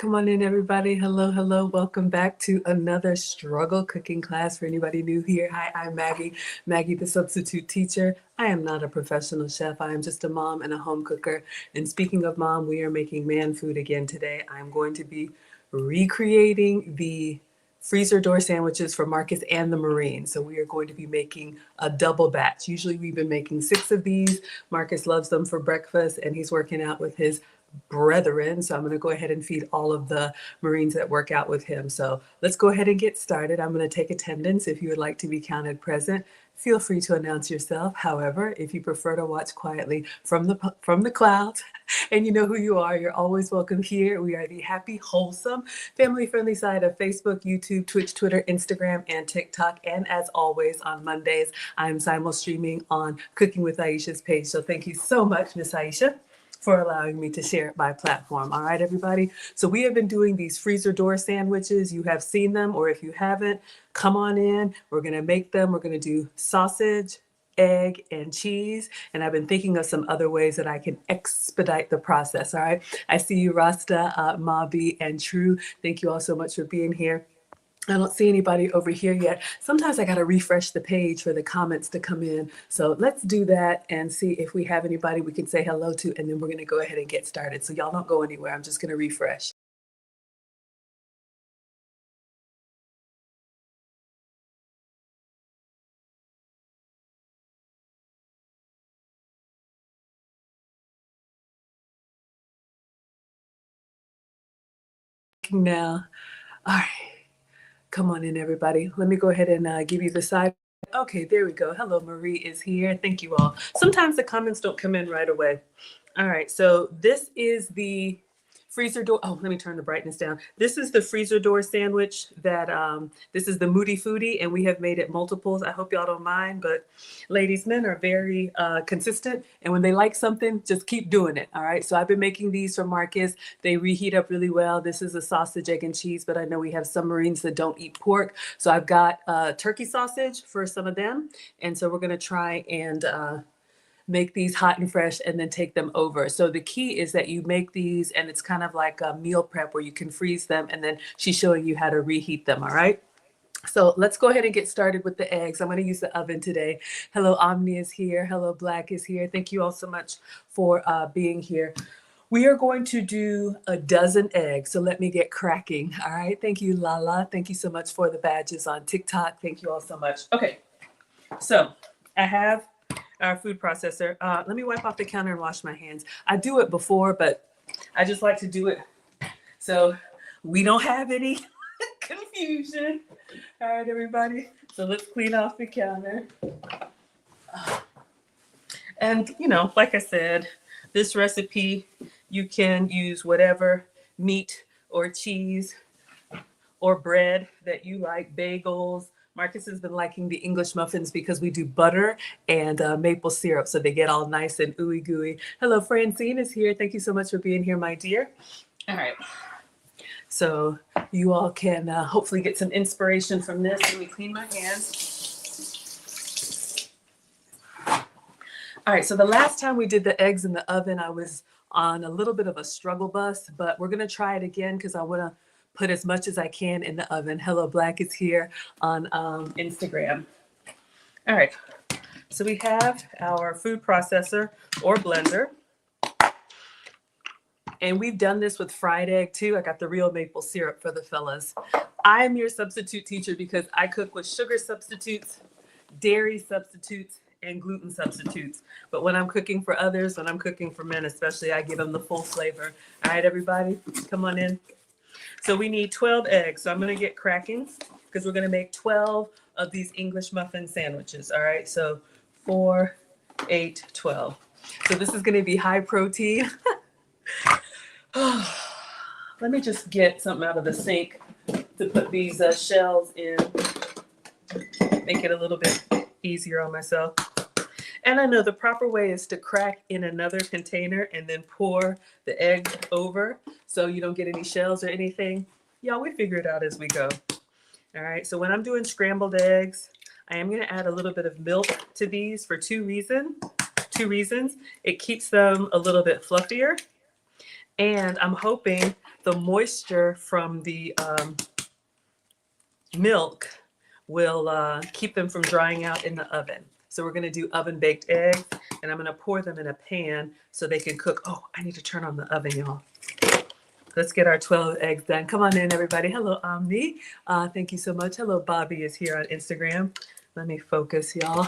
Come on in, everybody. Hello, hello. Welcome back to another struggle cooking class. For anybody new here, hi, I'm Maggie. Maggie, the substitute teacher. I am not a professional chef. I am just a mom and a home cooker. And speaking of mom, we are making man food again today. I'm going to be recreating the freezer door sandwiches for Marcus and the Marine. So we are going to be making a double batch. Usually we've been making 6 of these. Marcus loves them for breakfast and he's working out with his brethren. So I'm going to go ahead and feed all of the Marines that work out with him. So let's go ahead and get started. I'm going to take attendance. If you would like to be counted present, feel free to announce yourself. However, if you prefer to watch quietly from the clouds and you know who you are, you're always welcome here. We are the happy, wholesome, family-friendly side of Facebook, YouTube, Twitch, Twitter, Instagram, and TikTok. And as always, on Mondays, I'm simul streaming on Cooking with Aisha'S page. So thank you so much, Miss Aisha, for allowing me to share my platform. All right, everybody. So we have been doing these freezer door sandwiches. You have seen them, or if you haven't, come on in. We're going to make them. We're going to do sausage, egg, and cheese. And I've been thinking of some other ways that I can expedite the process. All right. I see you, Rasta, Mabi, and True. Thank you all so much for being here. I don't see anybody over here yet. Sometimes I got to refresh the page for the comments to come in. So let's do that and see if we have anybody we can say hello to, and then we're going to go ahead and get started. So y'all don't go anywhere. I'm just going to refresh. Now, all right. Come on in, everybody. Let me go ahead and give you the side. Okay, there we go. Hello, Marie is here. Thank you all. Sometimes the comments don't come in right away. All right, so this is the freezer door. Oh, let me turn the brightness down. This is the freezer door sandwich that, this is the Moody Foodie, and we have made it multiples. I hope y'all don't mind, but ladies, men are very consistent, and when they like something, just keep doing it, all right? So I've been making these for Marcus. They reheat up really well. This is a sausage, egg, and cheese, but I know we have some Marines that don't eat pork, so I've got turkey sausage for some of them, and so we're gonna try and make these hot and fresh and then take them over. So the key is that you make these and it's kind of like a meal prep where you can freeze them and then she's showing you how to reheat them, all right? So let's go ahead and get started with the eggs. I'm going to use the oven today. Hello, Omni is here. Hello, Black is here. Thank you all so much for being here. We are going to do a dozen eggs, so let me get cracking, all right? Thank you, Lala. Thank you so much for the badges on TikTok. Thank you all so much. Okay, so I have our food processor. Let me wipe off the counter and wash my hands. I do it before, but I just like to do it so we don't have any confusion. All right, everybody. So let's clean off the counter. And, you know, like I said, this recipe, you can use whatever meat or cheese or bread that you like, bagels. Marcus has been liking the English muffins because we do butter and maple syrup, so they get all nice and ooey gooey. Hello, Francine is here. Thank you so much for being here, my dear. All right. So you all can hopefully get some inspiration from this. Let me clean my hands. All right, so the last time we did the eggs in the oven, I was on a little bit of a struggle bus, but we're gonna try it again because I wanna put as much as I can in the oven. Hello, Black is here on Instagram. All right, so we have our food processor or blender. And we've done this with fried egg too. I got the real maple syrup for the fellas. I'm your substitute teacher because I cook with sugar substitutes, dairy substitutes, and gluten substitutes. But when I'm cooking for others, when I'm cooking for men especially, I give them the full flavor. All right, everybody, come on in. So we need 12 eggs. So I'm going to get cracking because we're going to make 12 of these English muffin sandwiches. All right. So 4, 8, 12. So this is going to be high protein. Let me just get something out of the sink to put these shells in. Make it a little bit easier on myself. And I know the proper way is to crack in another container and then pour the egg over so you don't get any shells or anything. Y'all, we figure it out as we go. All right, so when I'm doing scrambled eggs, I am gonna add a little bit of milk to these for two reasons. It keeps them a little bit fluffier. And I'm hoping the moisture from the milk will keep them from drying out in the oven. So we're going to do oven baked eggs, and I'm going to pour them in a pan so they can cook. Oh, I need to turn on the oven, y'all. Let's get our 12 eggs done. Come on in, everybody. Hello, Omni. Thank you so much. Hello, Bobby is here on Instagram. Let me focus, y'all.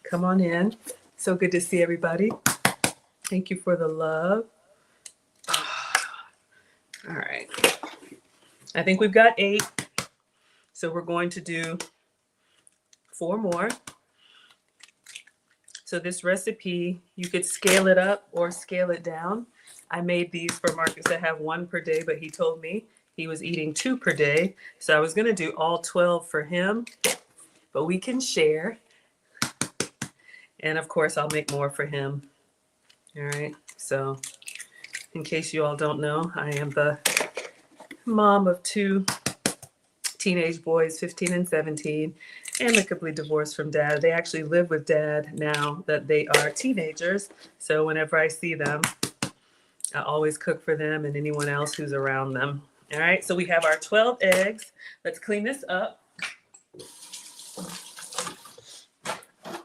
Come on in. So good to see everybody. Thank you for the love. All right. I think we've got 8. So we're going to do 4 more. So this recipe, you could scale it up or scale it down. I made these for Marcus to have 1 per day, but he told me he was eating 2 per day. So I was going to do all 12 for him, but we can share. And of course, I'll make more for him. All right. So in case you all don't know, I am the mom of 2 teenage boys, 15 and 17, amicably divorced from dad. They actually live with dad now that they are teenagers. So whenever I see them, I always cook for them and anyone else who's around them. All right, so we have our 12 eggs. Let's clean this up. All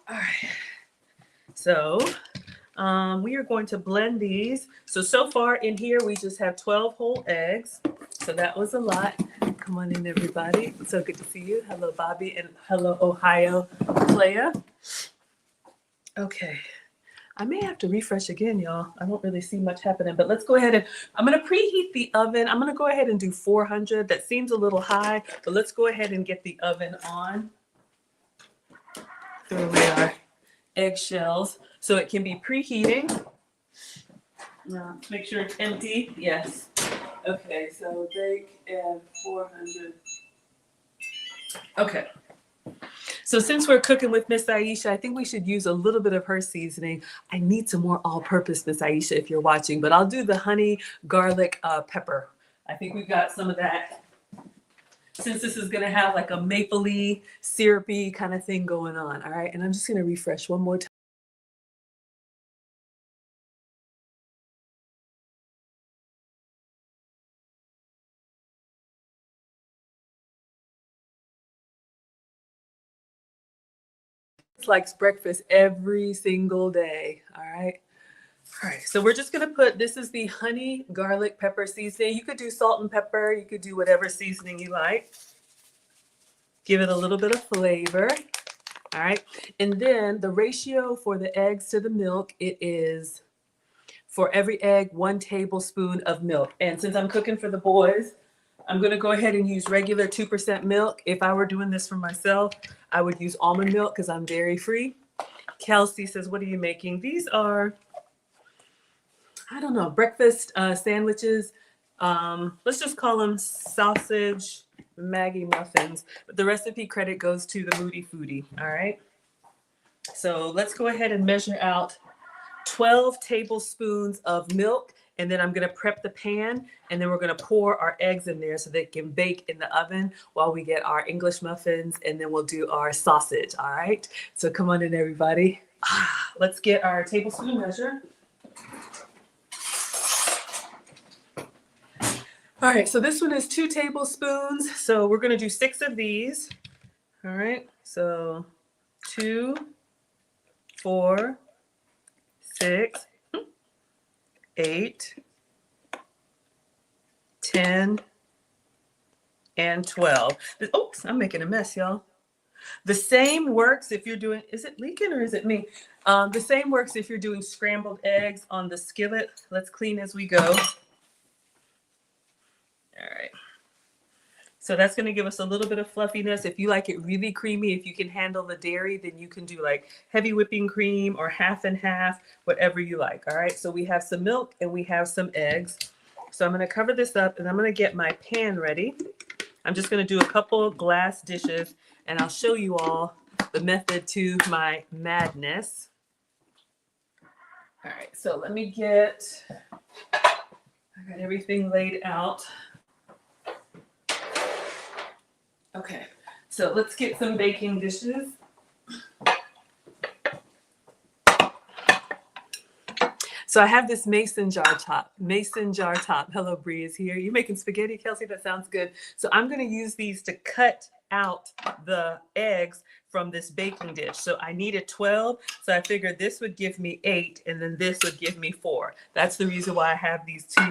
right. So we are going to blend these. So far in here, we just have 12 whole eggs. So that was a lot. Come on in, everybody. So good to see you. Hello, Bobby, and hello, Ohio, Playa. Okay. I may have to refresh again, y'all. I don't really see much happening, but let's go ahead and I'm going to preheat the oven. I'm going to go ahead and do 400. That seems a little high, but let's go ahead and get the oven on. Throw away our eggshells so it can be preheating. Make sure it's empty. Yes. Okay, so bake at 400. Okay. So since we're cooking with Miss Aisha, I think we should use a little bit of her seasoning. I need some more all-purpose, Miss Aisha, if you're watching, but I'll do the honey garlic pepper. I think we've got some of that. Since this is going to have like a mapley, syrupy kind of thing going on. All right, and I'm just going to refresh one more time. Likes breakfast every single day. All right. All right. So we're just going to put, this is the honey garlic pepper seasoning. You could do salt and pepper. You could do whatever seasoning you like. Give it a little bit of flavor. All right. And then the ratio for the eggs to the milk, it is for every egg, 1 tablespoon of milk. And since I'm cooking for the boys, I'm going to go ahead and use regular 2% milk. If I were doing this for myself, I would use almond milk because I'm dairy free. Kelsey says, what are you making? These are, I don't know, breakfast sandwiches. Let's just call them sausage Maggie muffins. But the recipe credit goes to the Moody Foodie. All right. So let's go ahead and measure out 12 tablespoons of milk. And then I'm going to prep the pan, and then we're going to pour our eggs in there so they can bake in the oven while we get our English muffins, and then we'll do our sausage. All right. So come on in, everybody. Let's get our tablespoon measure. All right. So this one is 2 tablespoons. So we're going to do 6 of these. All right. So 2, 4, 6, 8, 10, and 12. Oops, I'm making a mess, y'all. The same works if you're doing, is it leaking or is it me? The same works if you're doing scrambled eggs on the skillet. Let's clean as we go. All right. So that's going to give us a little bit of fluffiness. If you like it really creamy, if you can handle the dairy, then you can do like heavy whipping cream or half and half, whatever you like. All right. So we have some milk and we have some eggs. So I'm going to cover this up and I'm going to get my pan ready. I'm just going to do a couple glass dishes and I'll show you all the method to my madness. All right. So let me get, I got everything laid out. Okay, so let's get some baking dishes. So I have this mason jar top. Mason jar top. Hello, Bree is here. You making spaghetti, Kelsey? That sounds good. So I'm going to use these to cut out the eggs from this baking dish. So I needed 12. So I figured this would give me 8, and then this would give me 4. That's the reason why I have these 2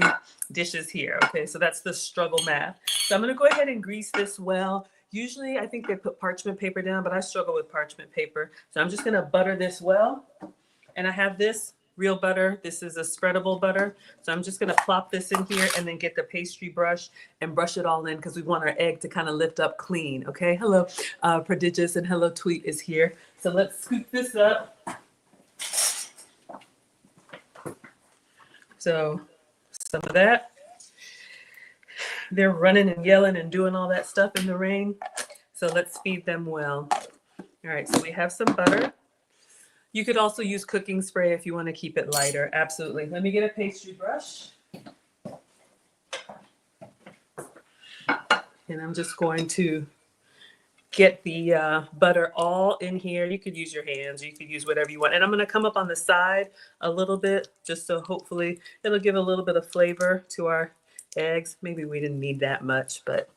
dishes here. Okay, so that's the struggle math. So I'm going to go ahead and grease this well. Usually I think they put parchment paper down, but I struggle with parchment paper. So I'm just going to butter this well. And I have this real butter. This is a spreadable butter. So I'm just going to plop this in here and then get the pastry brush and brush it all in because we want our egg to kind of lift up clean. Okay. Hello, Prodigious, and hello, Tweet is here. So let's scoop this up. So some of that. They're running and yelling and doing all that stuff in the rain. So let's feed them well. All right. So we have some butter. You could also use cooking spray if you want to keep it lighter. Absolutely. Let me get a pastry brush. And I'm just going to get the butter all in here. You could use your hands. You could use whatever you want. And I'm going to come up on the side a little bit just so hopefully it'll give a little bit of flavor to our eggs. Maybe we didn't need that much, but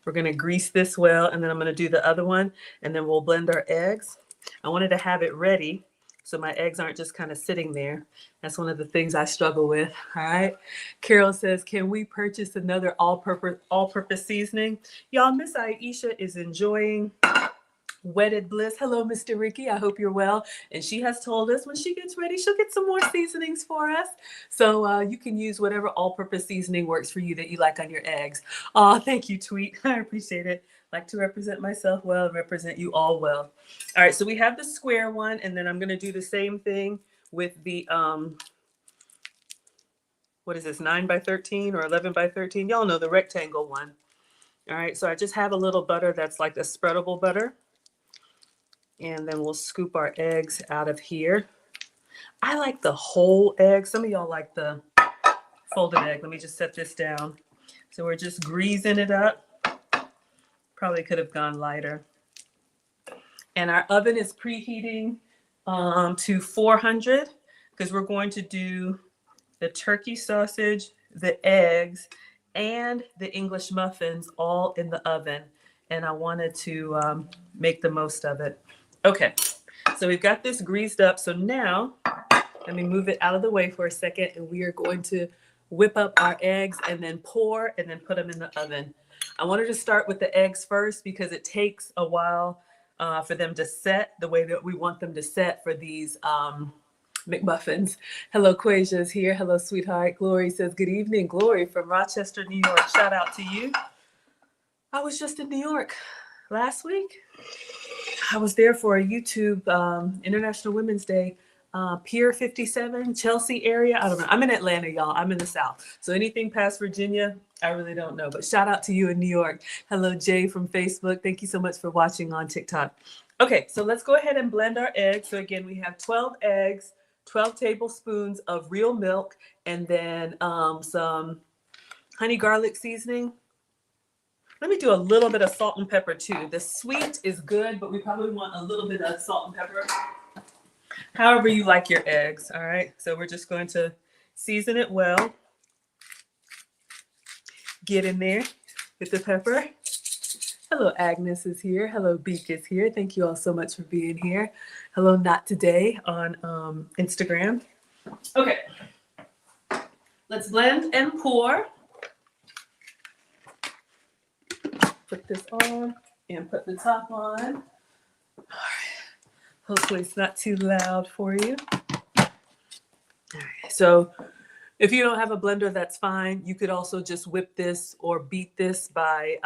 we're going to grease this well. And then I'm going to do the other one. And then we'll blend our eggs. I wanted to have it ready so my eggs aren't just kind of sitting there. That's one of the things I struggle with. All right. Carol says, can we purchase another all-purpose seasoning? Y'all, Miss Aisha is enjoying Wedded Bliss. Hello, Mr. Ricky. I hope you're well. And she has told us when she gets ready, she'll get some more seasonings for us. So you can use whatever all-purpose seasoning works for you that you like on your eggs. Oh, thank you, Tweet. I appreciate it. Like to represent myself well and represent you all well. All right, so we have the square one, and then I'm going to do the same thing with the, what is this, 9 by 13 or 11 by 13? Y'all know the rectangle one. All right, so I just have a little butter that's like a spreadable butter. And then we'll scoop our eggs out of here. I like the whole egg. Some of y'all like the folded egg. Let me just set this down. So we're just greasing it up. Probably could have gone lighter. And our oven is preheating to 400 because we're going to do the turkey sausage, the eggs, and the English muffins all in the oven. And I wanted to make the most of it. Okay, so we've got this greased up. So now let me move it out of the way for a second, and we are going to whip up our eggs and then pour and then put them in the oven. I wanted to start with the eggs first because it takes a while for them to set the way that we want them to set for these McMuffins. Hello, Quasia's here. Hello, sweetheart. Glory says, good evening. Glory from Rochester, New York. Shout out to you. I was just in New York last week. I was there for a YouTube International Women's Day. Pier 57, Chelsea area. I don't know. I'm in Atlanta, y'all. I'm in the South. So anything past Virginia, I really don't know. But shout out to you in New York. Hello, Jay from Facebook. Thank you so much for watching on TikTok. Okay, so let's go ahead and blend our eggs. So again, we have 12 eggs, 12 tablespoons of real milk, and then some honey garlic seasoning. Let me do a little bit of salt and pepper too. The sweet is good, but we probably want a little bit of salt and pepper. However you like your eggs, all right? So we're just going to season it well. Get in there with the pepper. Hello, Agnes is here. Hello, Beak is here. Thank you all so much for being here. Hello, Not Today on Instagram. Okay, let's blend and pour. Put this on and put the top on. All right. Hopefully it's not too loud for you. All right. So if you don't have a blender, that's fine. You could also just whip this or beat this by,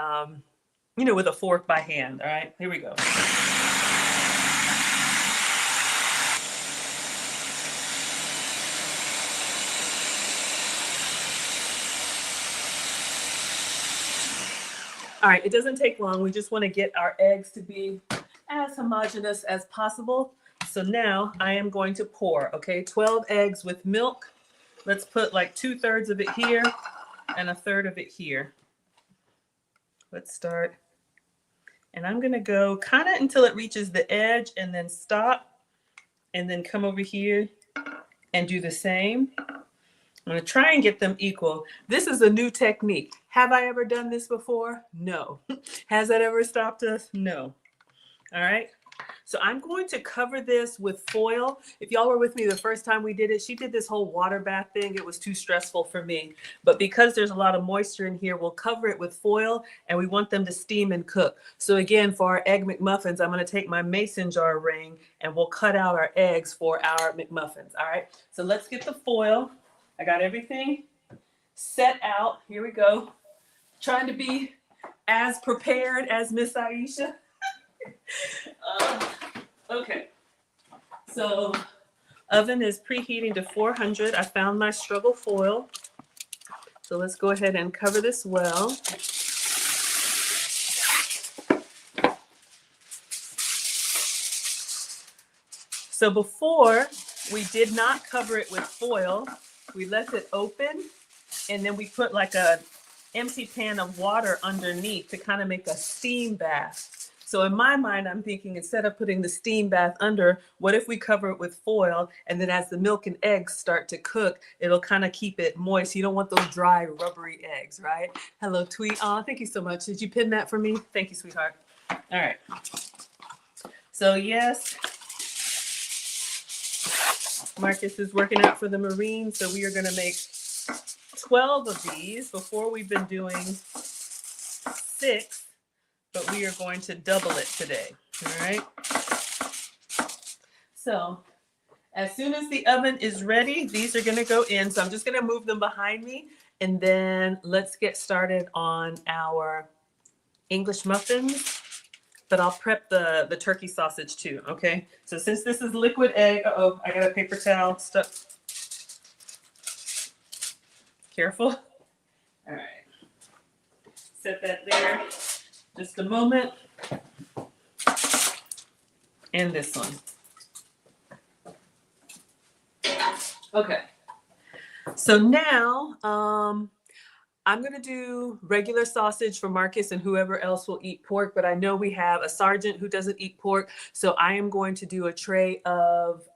with a fork by hand. All right, here we go. All right, it doesn't take long. We just want to get our eggs to be as homogeneous as possible. So now I am going to pour, okay, 12 eggs with milk. Let's put like 2/3 of it here and 1/3 of it here. Let's start. And I'm going to go kind of until it reaches the edge and then stop and then come over here and do the same. I'm going to try and get them equal. This is a new technique. Have I ever done this before? No. Has that ever stopped us? No. All right. So I'm going to cover this with foil. If y'all were with me the first time we did it, she did this whole water bath thing. It was too stressful for me. But because there's a lot of moisture in here, we'll cover it with foil, and we want them to steam and cook. So again, for our egg McMuffins, I'm going to take my mason jar ring and we'll cut out our eggs for our McMuffins. All right. So let's get the foil. I got everything set out. Here we go. Trying to be as prepared as Miss Aisha. Okay, so oven is preheating to 400. I found my struggle foil. So let's go ahead and cover this well. So before, we did not cover it with foil. We left it open, and then we put like a empty pan of water underneath to kind of make a steam bath. So in my mind, I'm thinking instead of putting the steam bath under, what if we cover it with foil, and then as the milk and eggs start to cook, it'll kind of keep it moist. You don't want those dry, rubbery eggs, right? Hello, Tweet. Oh, thank you so much. Did you pin that for me? Thank you, sweetheart. All right. So yes, Marcus is working out for the Marines. So we are going to make 12 of these. Before, we've been doing 6. But we are going to double it today, all right? So as soon as the oven is ready, these are gonna go in. So I'm just gonna move them behind me, and then let's get started on our English muffins, but I'll prep the turkey sausage too, okay? So since this is liquid egg, uh-oh, I got a paper towel stuck. Careful. All right, set that there. Just a moment. And this one. Okay. So now I'm going to do regular sausage for Marcus and whoever else will eat pork, but I know we have a sergeant who doesn't eat pork. So I am going to do a tray of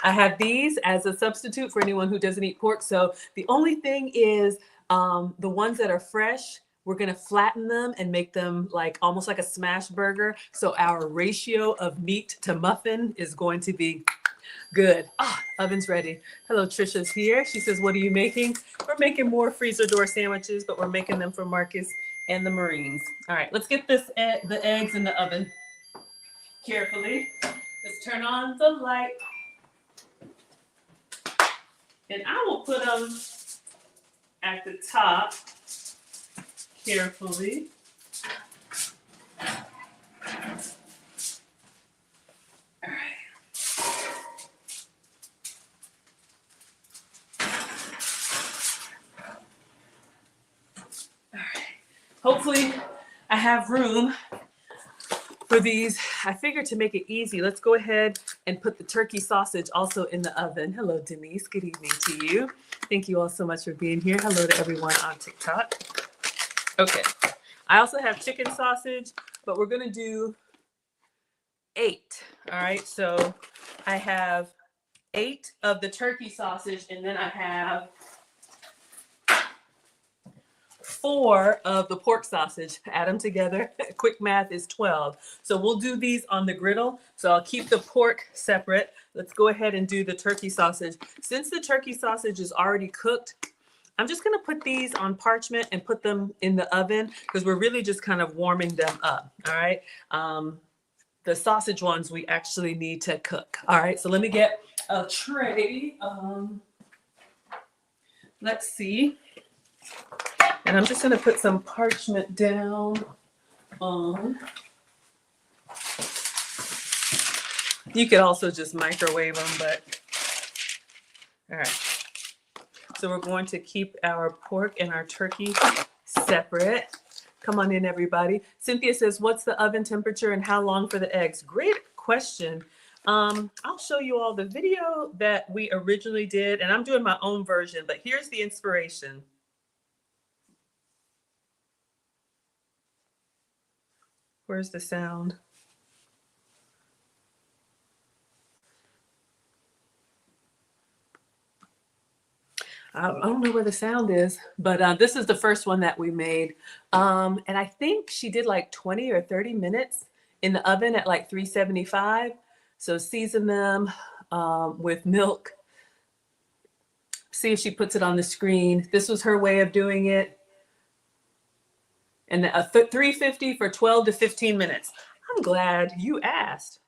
I have these as a substitute for anyone who doesn't eat pork. So the only thing is the ones that are fresh, we're going to flatten them and make them like almost like a smash burger. So our ratio of meat to muffin is going to be good. Ah, oven's ready. Hello, Trisha's here. She says, what are you making? We're making more freezer door sandwiches, but we're making them for Marcus and the Marines. All right, let's get the eggs in the oven carefully. Let's turn on the light. And I will put them at the top carefully. All right. All right. Hopefully I have room for these. I figured to make it easy, let's go ahead and put the turkey sausage also in the oven. Hello, Denise. Good evening to you. Thank you all so much for being here. Hello to everyone on TikTok. Okay. I also have chicken sausage, but we're going to do 8. All right. So I have 8 of the turkey sausage, and then I have 4 of the pork sausage. Add them together. Quick math is 12. So we'll do these on the griddle. So I'll keep the pork separate. Let's go ahead and do the turkey sausage. Since the turkey sausage is already cooked, I'm just going to put these on parchment and put them in the oven because we're really just kind of warming them up. All right. The sausage ones we actually need to cook. All right. So let me get a tray. Let's see. And I'm just going to put some parchment down on. You could also just microwave them, but all right. So we're going to keep our pork and our turkey separate. Come on in, everybody. Cynthia says, what's the oven temperature and how long for the eggs? Great question. I'll show you all the video that we originally did, and I'm doing my own version, but here's the inspiration. Where's the sound? I don't know where the sound is, but this is the first one that we made. And I think she did like 20 or 30 minutes in the oven at like 375. So season them with milk. See if she puts it on the screen. This was her way of doing it. And 350 for 12 to 15 minutes. I'm glad you asked.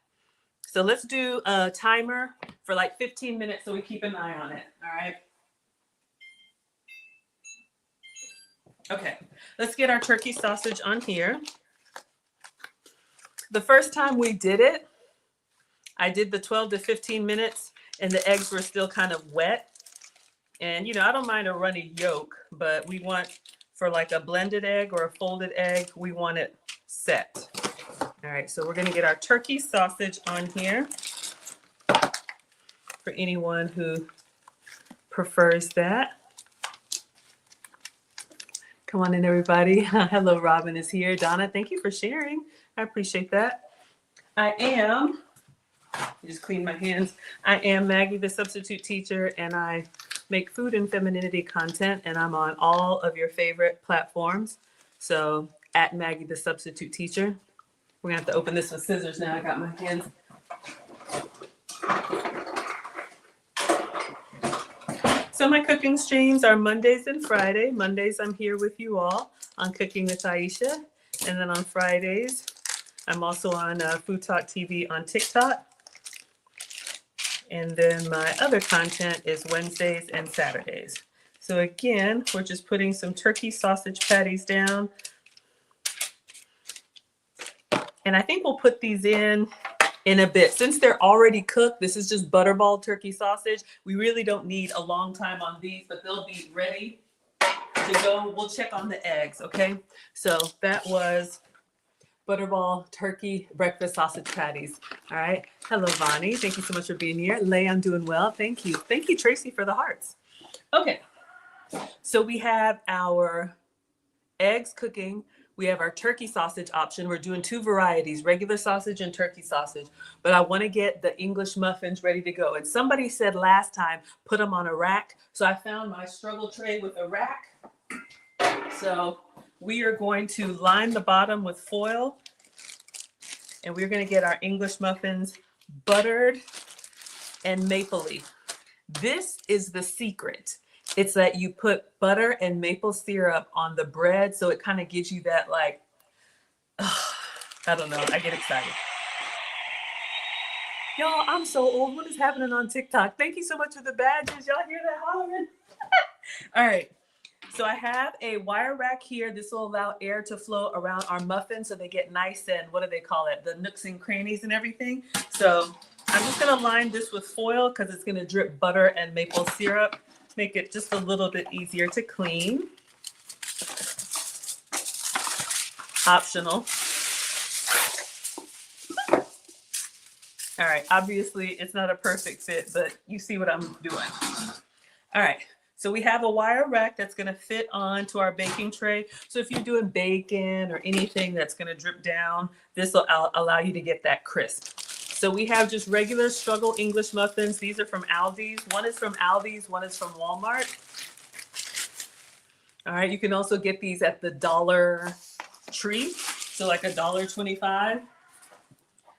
So let's do a timer for like 15 minutes so we keep an eye on it. All right. Okay, let's get our turkey sausage on here. The first time we did it, I did the 12 to 15 minutes and the eggs were still kind of wet. And I don't mind a runny yolk, but we want, for like a blended egg or a folded egg, we want it set. All right, so we're gonna get our turkey sausage on here for anyone who prefers that. Come on in, everybody. Hello, Robin is here. Donna, thank you for sharing. I appreciate that. Just clean my hands. I am Maggie, the substitute teacher, and I make food and femininity content, and I'm on all of your favorite platforms. So at Maggie, the substitute teacher. We're gonna have to open this with scissors now. I got my hands. So my cooking streams are Mondays and Friday. Mondays, I'm here with you all on Cooking with Aisha. And then on Fridays, I'm also on Food Talk TV on TikTok. And then my other content is Wednesdays and Saturdays. So again, we're just putting some turkey sausage patties down. And I think we'll put these in a bit. Since they're already cooked, this is just butterball turkey sausage. We really don't need a long time on these, but they'll be ready to go. We'll check on the eggs, okay? So that was butterball turkey breakfast sausage patties. All right. Hello, Vonnie. Thank you so much for being here. Lay, I'm doing well. Thank you. Thank you, Tracy, for the hearts. Okay. So we have our eggs cooking. We have our turkey sausage option. We're doing two varieties, regular sausage and turkey sausage. But I want to get the English muffins ready to go. And somebody said last time, put them on a rack. So I found my struggle tray with a rack. So we are going to line the bottom with foil. And we're going to get our English muffins buttered and mapley. This is the secret. It's that you put butter and maple syrup on the bread, so it kind of gives you that I don't know, I get excited. Y'all, I'm so old. What is happening on TikTok? Thank you so much for the badges. Y'all hear that hollering? All right. So I have a wire rack here. This will allow air to flow around our muffins so they get nice and, what do they call it? The nooks and crannies and everything. So I'm just going to line this with foil because it's going to drip butter and maple syrup. Make it just a little bit easier to clean. Optional. All right, obviously it's not a perfect fit, but you see what I'm doing. All right, so we have a wire rack that's gonna fit onto our baking tray. So if you're doing bacon or anything that's gonna drip down, this will allow you to get that crisp. So we have just regular struggle English muffins. These are from Aldi's. One is from Aldi's, one is from Walmart. All right, you can also get these at the Dollar Tree. So like $1.25. I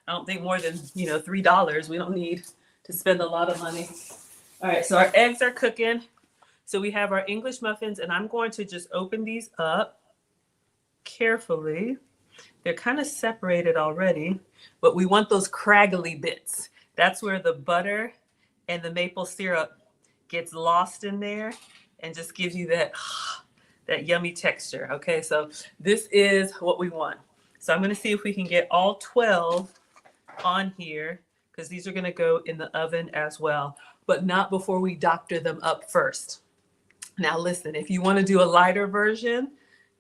don't think more than, $3. We don't need to spend a lot of money. All right, so our eggs are cooking. So we have our English muffins, and I'm going to just open these up carefully. They're kind of separated already, but we want those craggly bits. That's where the butter and the maple syrup gets lost in there and just gives you that yummy texture. Okay, so this is what we want. So I'm going to see if we can get all 12 on here because these are going to go in the oven as well, but not before we doctor them up first. Now listen, if you want to do a lighter version,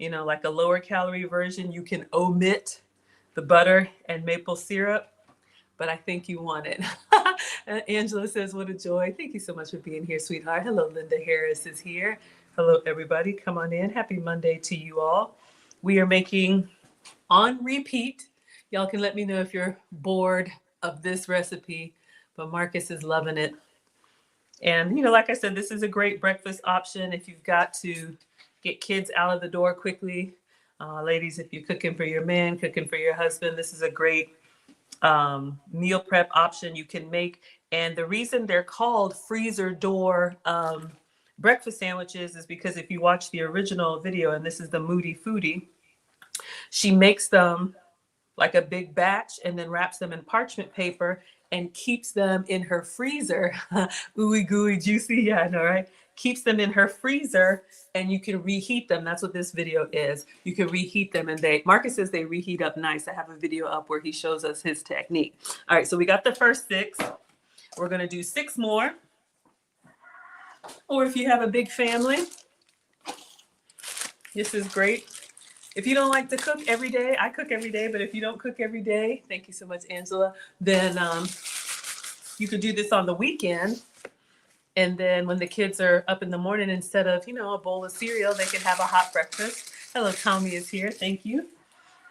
like a lower calorie version, you can omit the butter and maple syrup, but I think you want it. Angela says, what a joy. Thank you so much for being here, sweetheart. Hello, Linda Harris is here. Hello, everybody. Come on in. Happy Monday to you all. We are making on repeat. Y'all can let me know if you're bored of this recipe, but Marcus is loving it. And, you know, like I said, this is a great breakfast option if you've got to get kids out of the door quickly. Ladies, if you're cooking for your man, cooking for your husband, this is a great meal prep option you can make. And the reason they're called freezer door breakfast sandwiches is because if you watch the original video, and this is the Moody Foodie, she makes them like a big batch and then wraps them in parchment paper and keeps them in her freezer. Ooey gooey juicy, yeah, I know, right? Keeps them in her freezer and you can reheat them. That's what this video is. You can reheat them and Marcus says they reheat up nice. I have a video up where he shows us his technique. All right, so we got the first 6. We're gonna do 6 more. Or if you have a big family, this is great. If you don't like to cook every day, I cook every day, but if you don't cook every day, thank you so much, Angela, then you could do this on the weekend. And then when the kids are up in the morning, instead of, you know, a bowl of cereal, they can have a hot breakfast. Hello, Tommy is here. Thank you.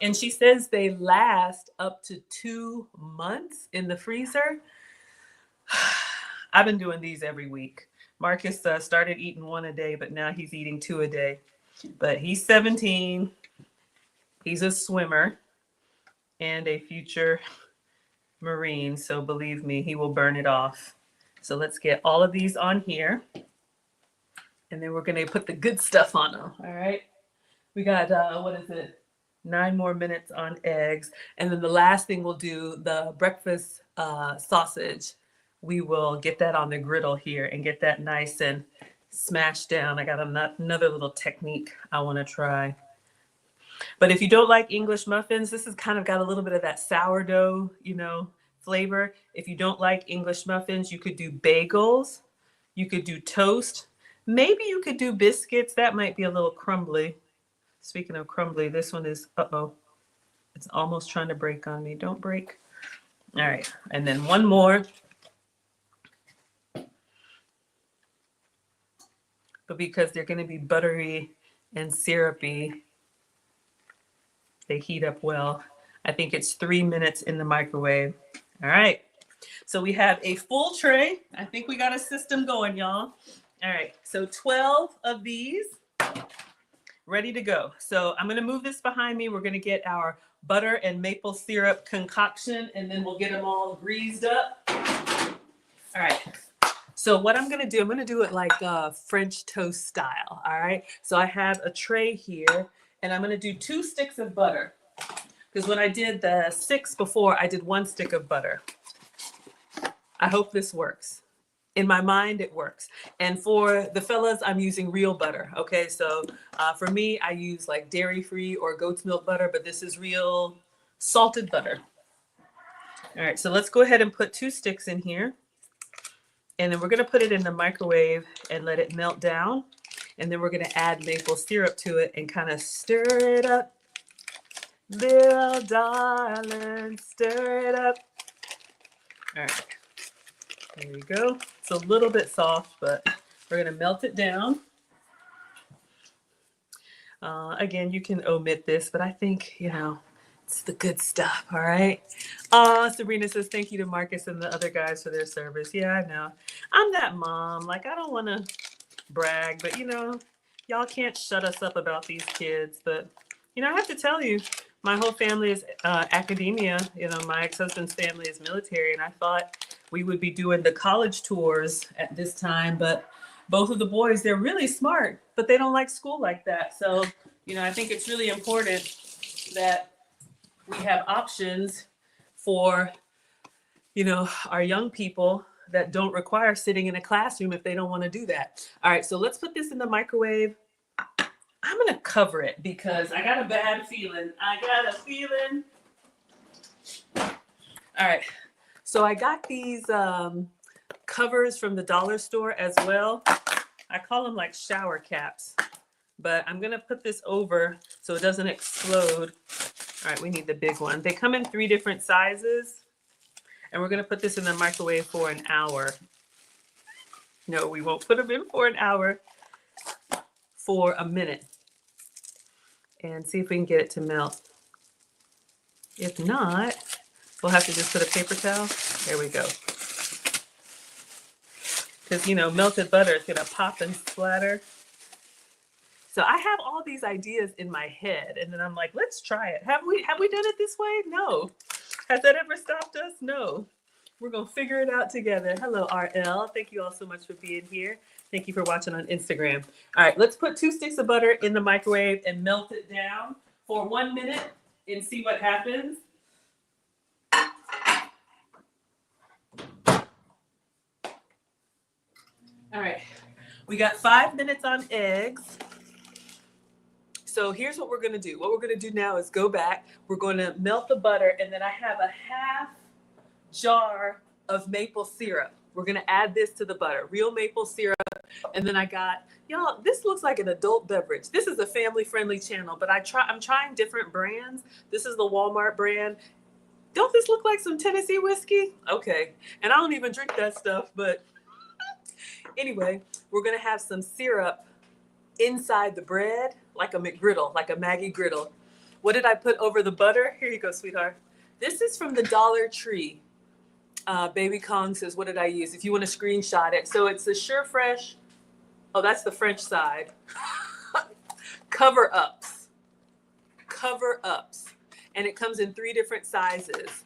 And she says they last up to 2 months in the freezer. I've been doing these every week. Marcus started eating 1 a day, but now he's eating 2 a day. But he's 17. He's a swimmer and a future Marine. So believe me, he will burn it off. So let's get all of these on here. And then we're going to put the good stuff on them. All right. We got, 9 more minutes on eggs. And then the last thing we'll do, the breakfast sausage. We will get that on the griddle here and get that nice and smashed down. I got another little technique I want to try. But if you don't like English muffins, this has kind of got a little bit of that sourdough, you know, flavor. If you don't like English muffins, you could do bagels. You could do toast. Maybe you could do biscuits. That might be a little crumbly. Speaking of crumbly, this one is, it's almost trying to break on me. Don't break. All right. And then one more. But because they're going to be buttery and syrupy, they heat up well. I think it's 3 minutes in the microwave. All right. So we have a full tray. I think we got a system going, y'all. All right. So 12 of these ready to go. So I'm going to move this behind me. We're going to get our butter and maple syrup concoction, and then we'll get them all greased up. All right. So what I'm going to do, I'm going to do it like French toast style. All right. So I have a tray here. And I'm going to do 2 sticks of butter. Because when I did the 6 before, I did 1 stick of butter. I hope this works. In my mind, it works. And for the fellas, I'm using real butter. Okay, so for me, I use like dairy-free or goat's milk butter, but this is real salted butter. All right, so let's go ahead and put 2 sticks in here. And then we're going to put it in the microwave and let it melt down. And then we're going to add maple syrup to it and kind of stir it up. Little darling, stir it up. All right. There we go. It's a little bit soft, but we're going to melt it down. Again, you can omit this, but I think, you know, it's the good stuff. All right. Sabrina says, thank you to Marcus and the other guys for their service. Yeah, I know. I'm that mom. Like, I don't want to brag, but you know, y'all can't shut us up about these kids. But you know, I have to tell you, my whole family is academia. You know, my ex-husband's family is military, and I thought we would be doing the college tours at this time, but both of the boys, they're really smart, but they don't like school like that. So, you know, I think it's really important that we have options for, you know, our young people that don't require sitting in a classroom if they don't want to do that. All right, so let's put this in the microwave. I'm going to cover it because I got a bad feeling. All right, so I got these covers from the dollar store as well. I call them like shower caps, but I'm going to put this over so it doesn't explode. All right, we need the big one. They come in 3 different sizes. And we're going to put this in the microwave for an hour. No, we won't put them in for an hour. For a minute. And see if we can get it to melt. If not, we'll have to just put a paper towel. There we go. because, you know, melted butter is going to pop and splatter. So I have all these ideas in my head, and then I'm like, let's try it. Have we done it this way? No. Has that ever stopped us? No. We're going to figure it out together. Hello, RL. Thank you all so much for being here. Thank you for watching on Instagram. All right, let's put 2 sticks of butter in the microwave and melt it down for 1 minute and see what happens. All right, we got 5 minutes on eggs. So here's what we're gonna do. What we're gonna do now is go back. We're gonna melt the butter, and then I have a half jar of maple syrup. We're gonna add this to the butter, real maple syrup. And then I got, y'all, this looks like an adult beverage. This is a family-friendly channel, but I'm trying different brands. This is the Walmart brand. Don't this look like some Tennessee whiskey? Okay, and I don't even drink that stuff, but anyway, we're gonna have some syrup inside the bread, like a McGriddle, like a Maggie griddle. What did I put over the butter? Here you go, sweetheart. This is from the Dollar Tree. Baby Kong says, what did I use? If you want to screenshot it. So it's the Sure Fresh. Oh, that's the French side. Cover ups. Cover ups. And it comes in 3 different sizes.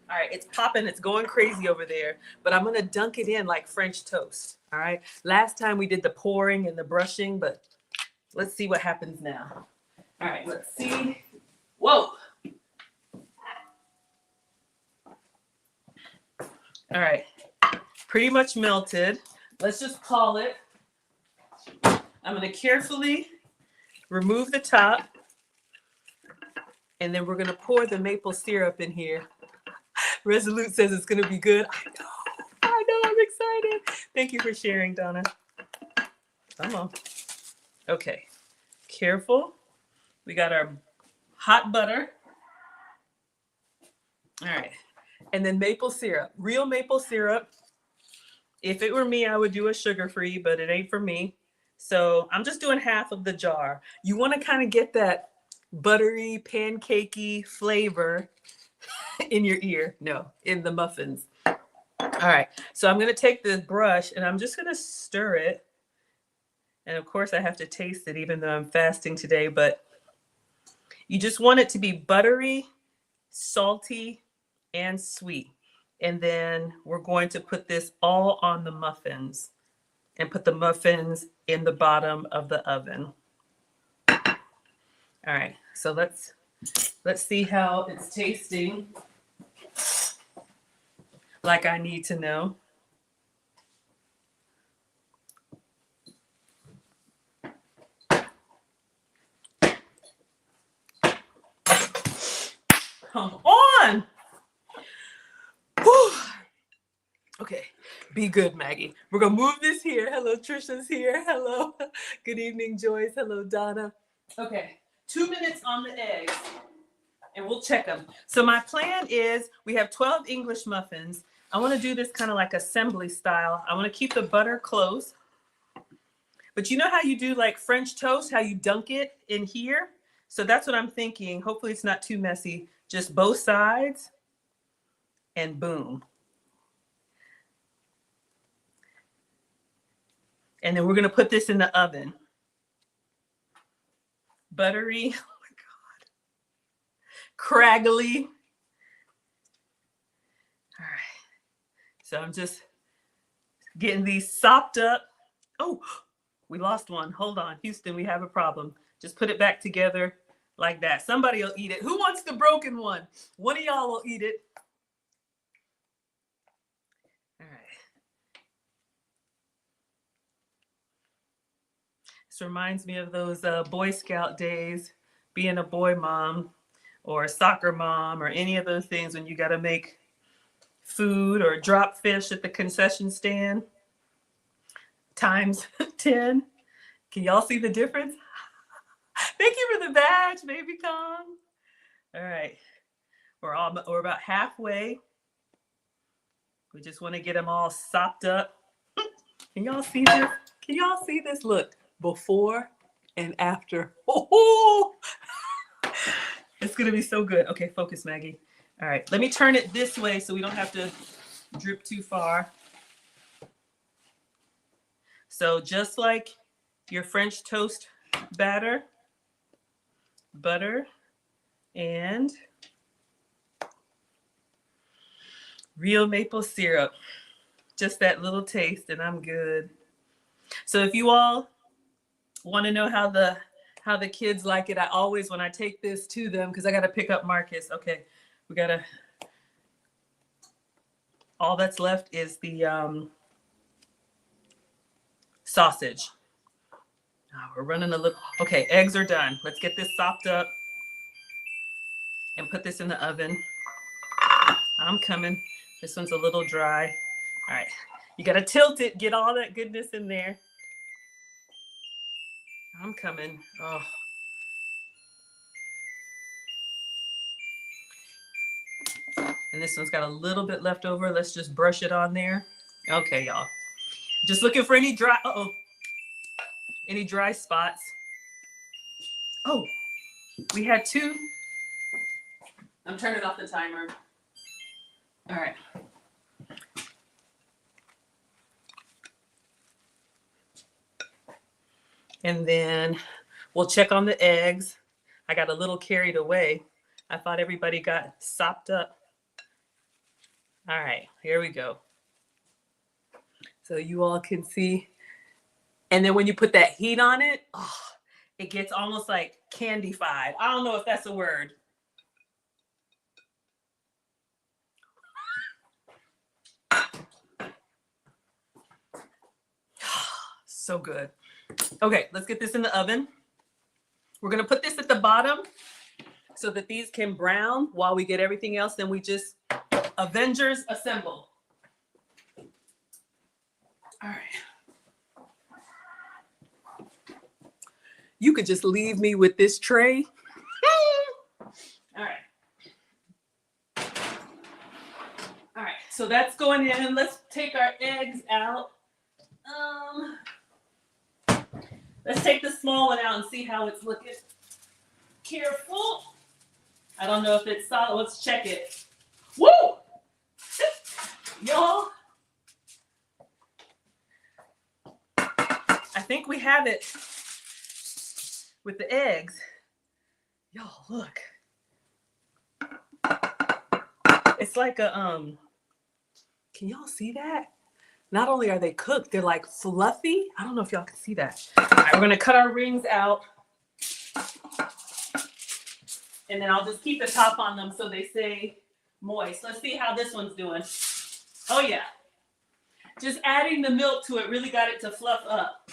All right, it's popping. It's going crazy over there. But I'm going to dunk it in like French toast. All right. Last time we did the pouring and the brushing, but let's see what happens now. All right, let's see. Whoa. All right, pretty much melted. Let's just call it. I'm going to carefully remove the top, and then we're going to pour the maple syrup in here. Resolute says it's going to be good. I know, I'm excited. Thank you for sharing, Donna. Come on. Okay, careful. We got our hot butter. All right. And then maple syrup, real maple syrup. If it were me, I would do a sugar-free, but it ain't for me. So I'm just doing half of the jar. You want to kind of get that buttery, pancakey flavor in your ear. No, in the muffins. All right. So I'm going to take this brush and I'm just going to stir it. And of course, I have to taste it even though I'm fasting today. But you just want it to be buttery, salty, and sweet. And then we're going to put this all on the muffins and put the muffins in the bottom of the oven. All right, so let's see how it's tasting. Like I need to know. Come on. Whew. Okay, be good, Maggie. We're gonna move this here. Hello, Trisha's here. Hello. Good evening, Joyce. Hello, Donna. Okay, 2 minutes on the eggs, and we'll check them. So my plan is we have 12 English muffins. I want to do this kind of like assembly style. I want to keep the butter close. But you know how you do like French toast, how you dunk it in here? So that's what I'm thinking. Hopefully it's not too messy. Just both sides, and boom. And then we're going to put this in the oven. Buttery. Oh my God. Craggly. All right. So I'm just getting these sopped up. Oh, we lost one. Hold on. Houston, we have a problem. Just put it back together like that. Somebody will eat it. Who wants the broken one? One of y'all will eat it. All right. This reminds me of those Boy Scout days, being a boy mom or a soccer mom or any of those things when you got to make food or drop fish at the concession stand times 10. Can y'all see the difference? Thank you for the badge, baby Kong. All right, we're about halfway. We just want to get them all sopped up. Can y'all see this? Can y'all see this? Look, before and after. Oh, it's gonna be so good. Okay, focus, Maggie. All right, let me turn it this way so we don't have to drip too far. So just like your French toast batter, butter, and real maple syrup. Just that little taste and I'm good. So if you all want to know how the kids like it, I always, when I take this to them, because I got to pick up Marcus. Okay, we got to, all that's left is the sausage. Oh, we're running a little, okay, eggs are done. Let's get this sopped up and put this in the oven. I'm coming. This one's a little dry. All right, you got to tilt it, get all that goodness in there. I'm coming. Oh. And this one's got a little bit left over. Let's just brush it on there. Okay, y'all. Just looking for any dry, any dry spots. Oh, we had two. I'm turning off the timer. All right. And then we'll check on the eggs. I got a little carried away. I thought everybody got sopped up. All right, here we go. So you all can see. And then when you put that heat on it, oh, it gets almost like candified. I don't know if that's a word. So good. Okay, let's get this in the oven. We're gonna put this at the bottom so that these can brown while we get everything else. Then we just Avengers assemble. All right. You could just leave me with this tray. All right. All right, so that's going in. Let's take our eggs out. Let's take the small one out and see how it's looking. Careful. I don't know if it's solid. Let's check it. Woo! Y'all. I think we have it with the eggs. Y'all, look. It's like a, can y'all see that? Not only are they cooked, they're like fluffy. I don't know if y'all can see that. All right, we're gonna cut our rings out. And then I'll just keep the top on them so they stay moist. Let's see how this one's doing. Oh yeah. Just adding the milk to it really got it to fluff up.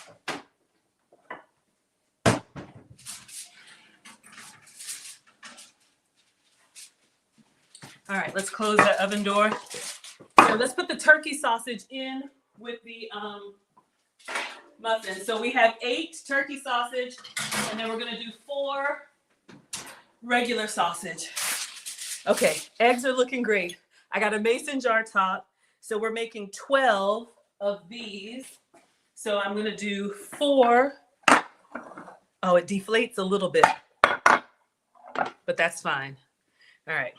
All right, let's close that oven door. So let's put the turkey sausage in with the muffin. So we have 8 turkey sausage, and then we're gonna do 4 regular sausage. Okay, eggs are looking great. I got a mason jar top, so we're making 12 of these. So I'm gonna do 4. Oh, it deflates a little bit, but that's fine. All right,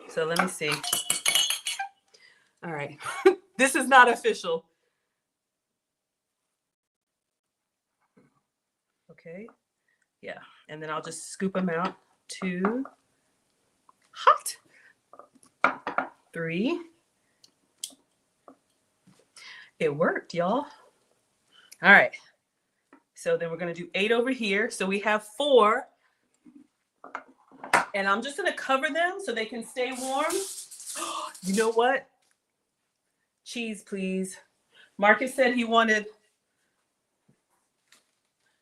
so let me see. All right, this is not official. Okay, yeah, and then I'll just scoop them out. 2, hot, 3. It worked, y'all. All right, so then we're gonna do 8 over here. So we have 4, and I'm just gonna cover them so they can stay warm. You know what? Cheese, please. Marcus said he wanted,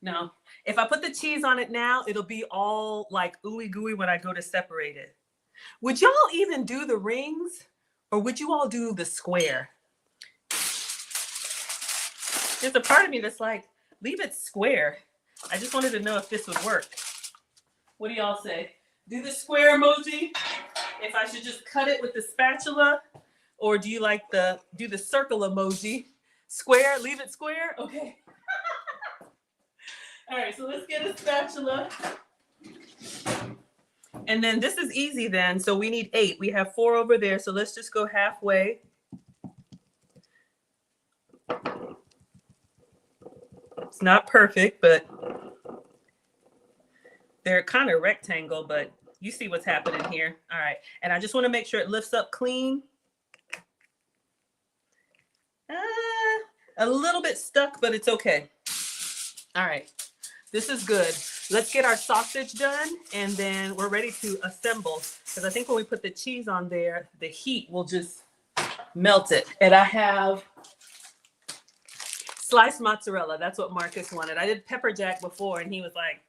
no. If I put the cheese on it now, it'll be all like ooey gooey when I go to separate it. Would y'all even do the rings, or would you all do the square? There's a part of me that's like, leave it square. I just wanted to know if this would work. What do y'all say? Do the square emoji? If I should just cut it with the spatula? Or do you like do the circle emoji? Square, leave it square? Okay. All right, so let's get a spatula. And then this is easy then. So we need 8. We have 4 over there. So let's just go halfway. It's not perfect, but they're kind of rectangle, but you see what's happening here. All right. And I just want to make sure it lifts up clean. A little bit stuck, but it's okay. All right. This is good. Let's get our sausage done, and then we're ready to assemble. Because I think when we put the cheese on there, the heat will just melt it. And I have sliced mozzarella. That's what Marcus wanted. I did pepper jack before, and he was like,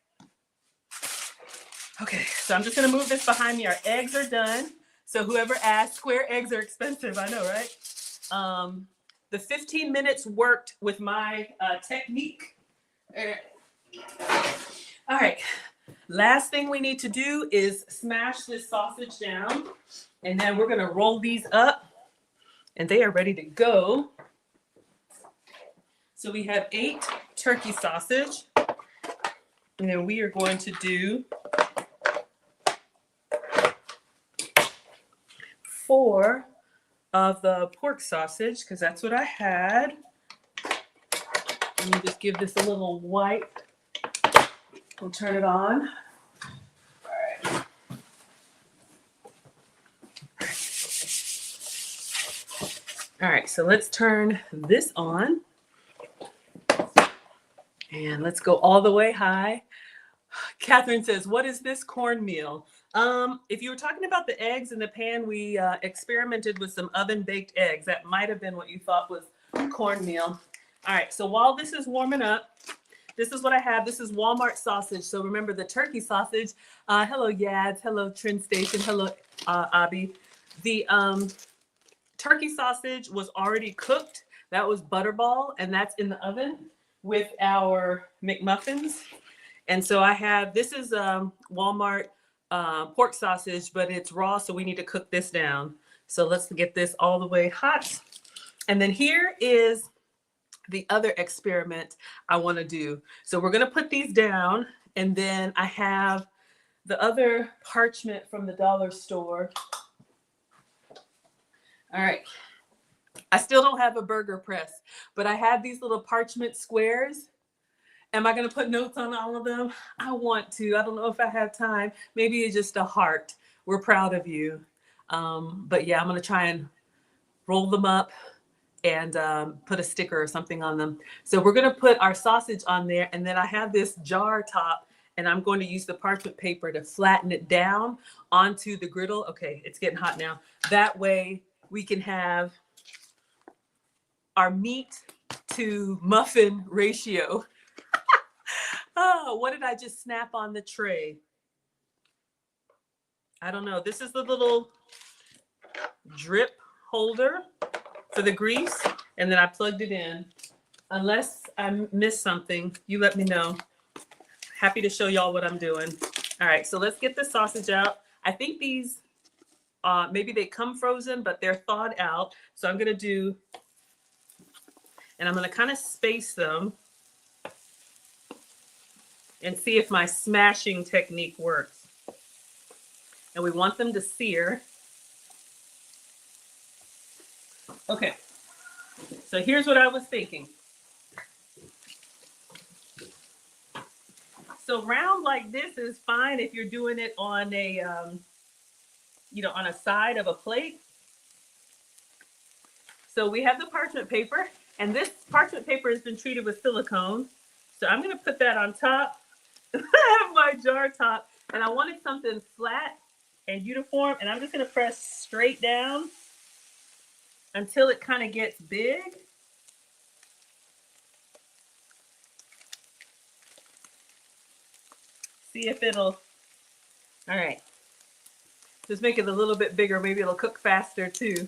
okay. So I'm just going to move this behind me. Our eggs are done. So whoever asked, square eggs are expensive. I know, right? The 15 minutes worked with my technique. All right, last thing we need to do is smash this sausage down, and then we're gonna roll these up, and they are ready to go. So we have 8 turkey sausage, and then we are going to do 4 of the pork sausage, because that's what I had. Let me just give this a little wipe. We'll turn it on. All right. All right, so let's turn this on. And let's go all the way high. Catherine says, what is this cornmeal? If you were talking about the eggs in the pan, we experimented with some oven-baked eggs. That might have been what you thought was cornmeal. All right, so while this is warming up, this is what I have. This is Walmart sausage. So remember the turkey sausage. Hello, Yads. Hello, Trin Station. Hello, Abby. The turkey sausage was already cooked. That was Butterball, and that's in the oven with our McMuffins. And so I have, this is Walmart pork sausage, but it's raw, so we need to cook this down. So let's get this all the way hot. And then here is the other experiment I want to do. So we're going to put these down, and then I have the other parchment from the dollar store. All right. I still don't have a burger press, but I have these little parchment squares. Am I going to put notes on all of them? I want to. I don't know if I have time. Maybe it's just a heart. We're proud of you. But yeah, I'm going to try and roll them up and put a sticker or something on them. So we're going to put our sausage on there, and then I have this jar top, and I'm going to use the parchment paper to flatten it down onto the griddle. Okay, it's getting hot now. That way we can have our meat to muffin ratio. Oh, what did I just snap on the tray? I don't know. This is the little drip holder for the grease, and then I plugged it in. Unless I missed something, you let me know. Happy to show y'all what I'm doing. All right, so let's get the sausage out. I think these, maybe they come frozen, but they're thawed out. So I'm gonna do, and I'm gonna kind of space them and see if my smashing technique works. And we want them to sear. Okay, so here's what I was thinking. So round like this is fine if you're doing it on a, on a side of a plate. So we have the parchment paper, and this parchment paper has been treated with silicone. So I'm gonna put that on top of my jar top, and I wanted something flat and uniform, and I'm just gonna press straight down until it kind of gets big. See if it'll, all right. Just make it a little bit bigger. Maybe it'll cook faster too.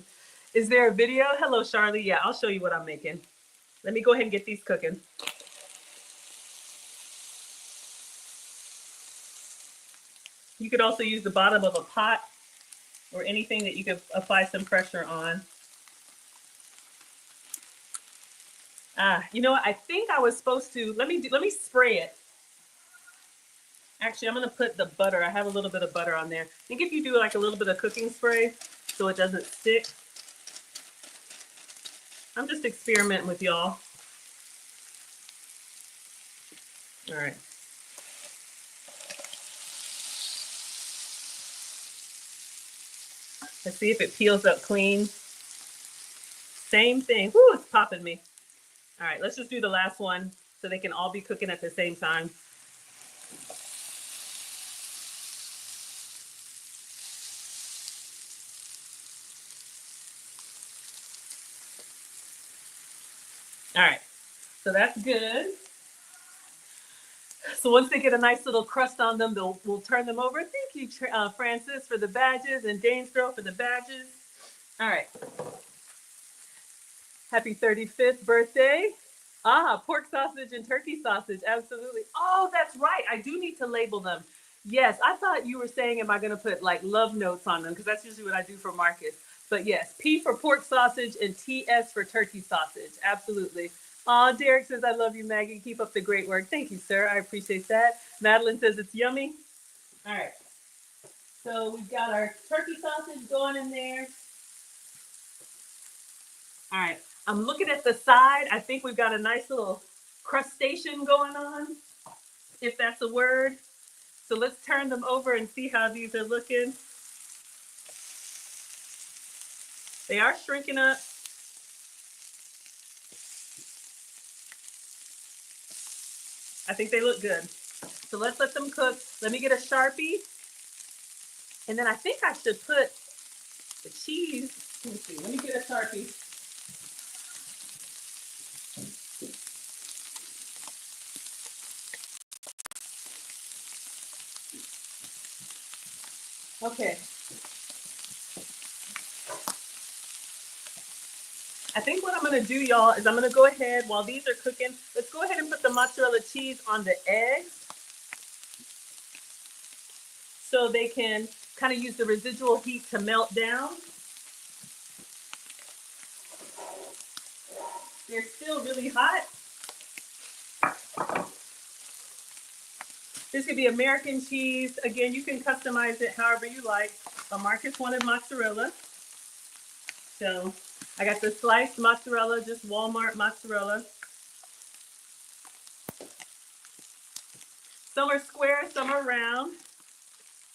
Is there a video? Hello, Charlie. Yeah, I'll show you what I'm making. Let me go ahead and get these cooking. You could also use the bottom of a pot or anything that you could apply some pressure on. You know what? I think I was supposed to, let me spray it. Actually, I'm gonna put the butter. I have a little bit of butter on there. I think if you do like a little bit of cooking spray so it doesn't stick. I'm just experimenting with y'all. All right. Let's see if it peels up clean. Same thing. Whoo, it's popping me. All right, let's just do the last one so they can all be cooking at the same time. All right, so that's good. So once they get a nice little crust on them, we'll turn them over. Thank you, Francis, for the badges, and Danesboro for the badges. All right. Happy 35th birthday. Ah, pork sausage and turkey sausage. Absolutely. Oh, that's right. I do need to label them. Yes, I thought you were saying, am I going to put like love notes on them? Because that's usually what I do for Marcus. But yes, P for pork sausage and TS for turkey sausage. Absolutely. Aw, Derek says, I love you, Maggie. Keep up the great work. Thank you, sir. I appreciate that. Madeline says it's yummy. All right. So we've got our turkey sausage going in there. All right. I'm looking at the side. I think we've got a nice little crustation going on, if that's a word. So let's turn them over and see how these are looking. They are shrinking up. I think they look good. So let's let them cook. Let me get a Sharpie. And then I think I should put the cheese. Let me see. Let me get a Sharpie. Okay. I think what I'm going to do, y'all, is I'm going to go ahead, while these are cooking, let's go ahead and put the mozzarella cheese on the eggs so they can kind of use the residual heat to melt down. They're still really hot. This could be American cheese. Again, you can customize it however you like. But Marcus wanted mozzarella. So I got the sliced mozzarella, just Walmart mozzarella. Some are square, some are round.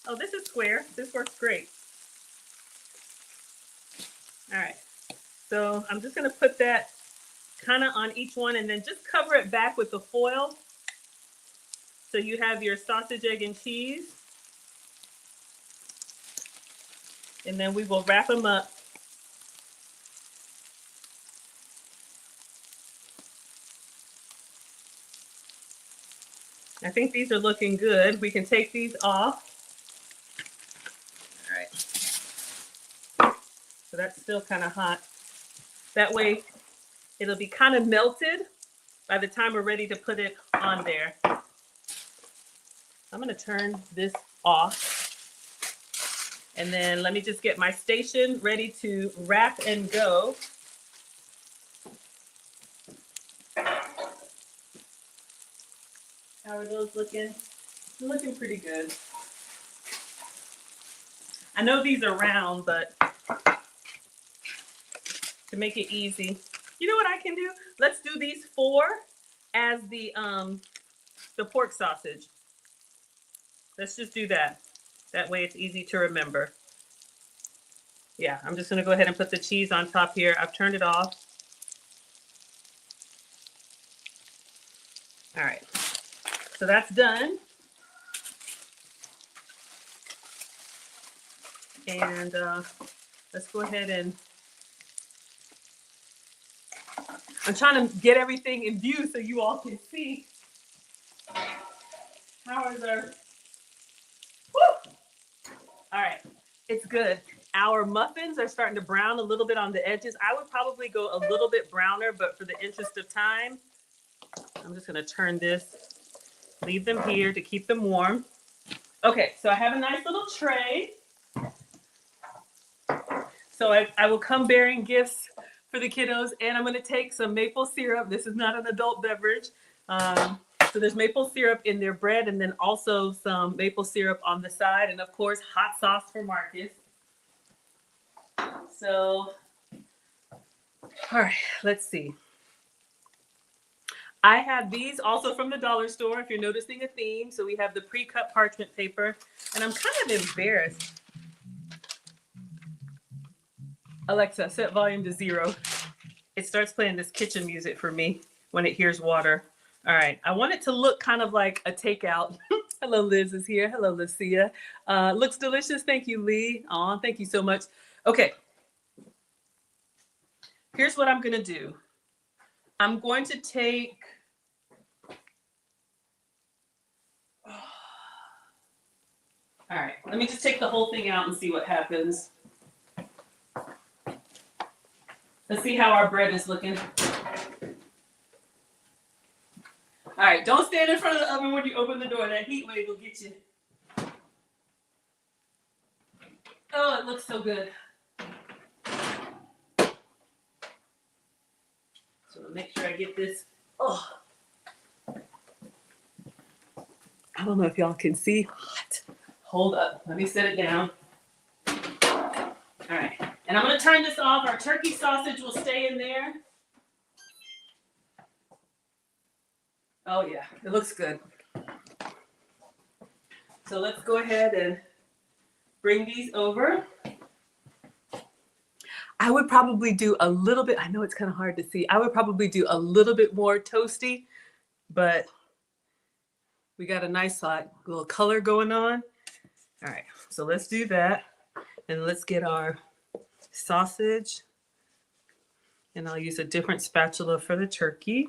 Oh, this is square. This works great. All right. So I'm just going to put that kind of on each one and then just cover it back with the foil. So you have your sausage, egg, and cheese. And then we will wrap them up. I think these are looking good. We can take these off. All right. So that's still kind of hot. That way it'll be kind of melted by the time we're ready to put it on there. I'm going to turn this off. And then let me just get my station ready to wrap and go. How are those looking? They're looking pretty good. I know these are round, but to make it easy, you know what I can do? Let's do these 4 as the pork sausage. Let's just do that. That way it's easy to remember. Yeah, I'm just going to go ahead and put the cheese on top here. I've turned it off. All right. So that's done. And let's go ahead and I'm trying to get everything in view so you all can see. How is our... Woo! All right, it's good. Our muffins are starting to brown a little bit on the edges. I would probably go a little bit browner, but for the interest of time, I'm just going to turn this, leave them here to keep them warm. Okay, so I have a nice little tray. So I will come bearing gifts for the kiddos, and I'm going to take some maple syrup. This is not an adult beverage. So there's maple syrup in their bread, and then also some maple syrup on the side, and of course, hot sauce for Marcus. So, all right, let's see. I have these also from the dollar store, if you're noticing a theme. So we have the pre-cut parchment paper, and I'm kind of embarrassed. Alexa, set volume to 0. It starts playing this kitchen music for me when it hears water. All right, I want it to look kind of like a takeout. Hello, Liz is here. Hello, Lucia. Looks delicious. Thank you, Lee. Aw, thank you so much. Okay, here's what I'm gonna do. I'm going to take, all right, let me just take the whole thing out and see what happens. Let's see how our bread is looking. All right, don't stand in front of the oven when you open the door. That heat wave will get you. Oh, it looks so good. So make sure I get this. Oh, I don't know if y'all can see. Hot. Hold up. Let me set it down. All right. And I'm going to turn this off. Our turkey sausage will stay in there. Oh, yeah. It looks good. So let's go ahead and bring these over. I would probably do a little bit. I know it's kind of hard to see. I would probably do a little bit more toasty, but we got a nice little color going on. All right. So let's do that. And let's get our sausage. And I'll use a different spatula for the turkey.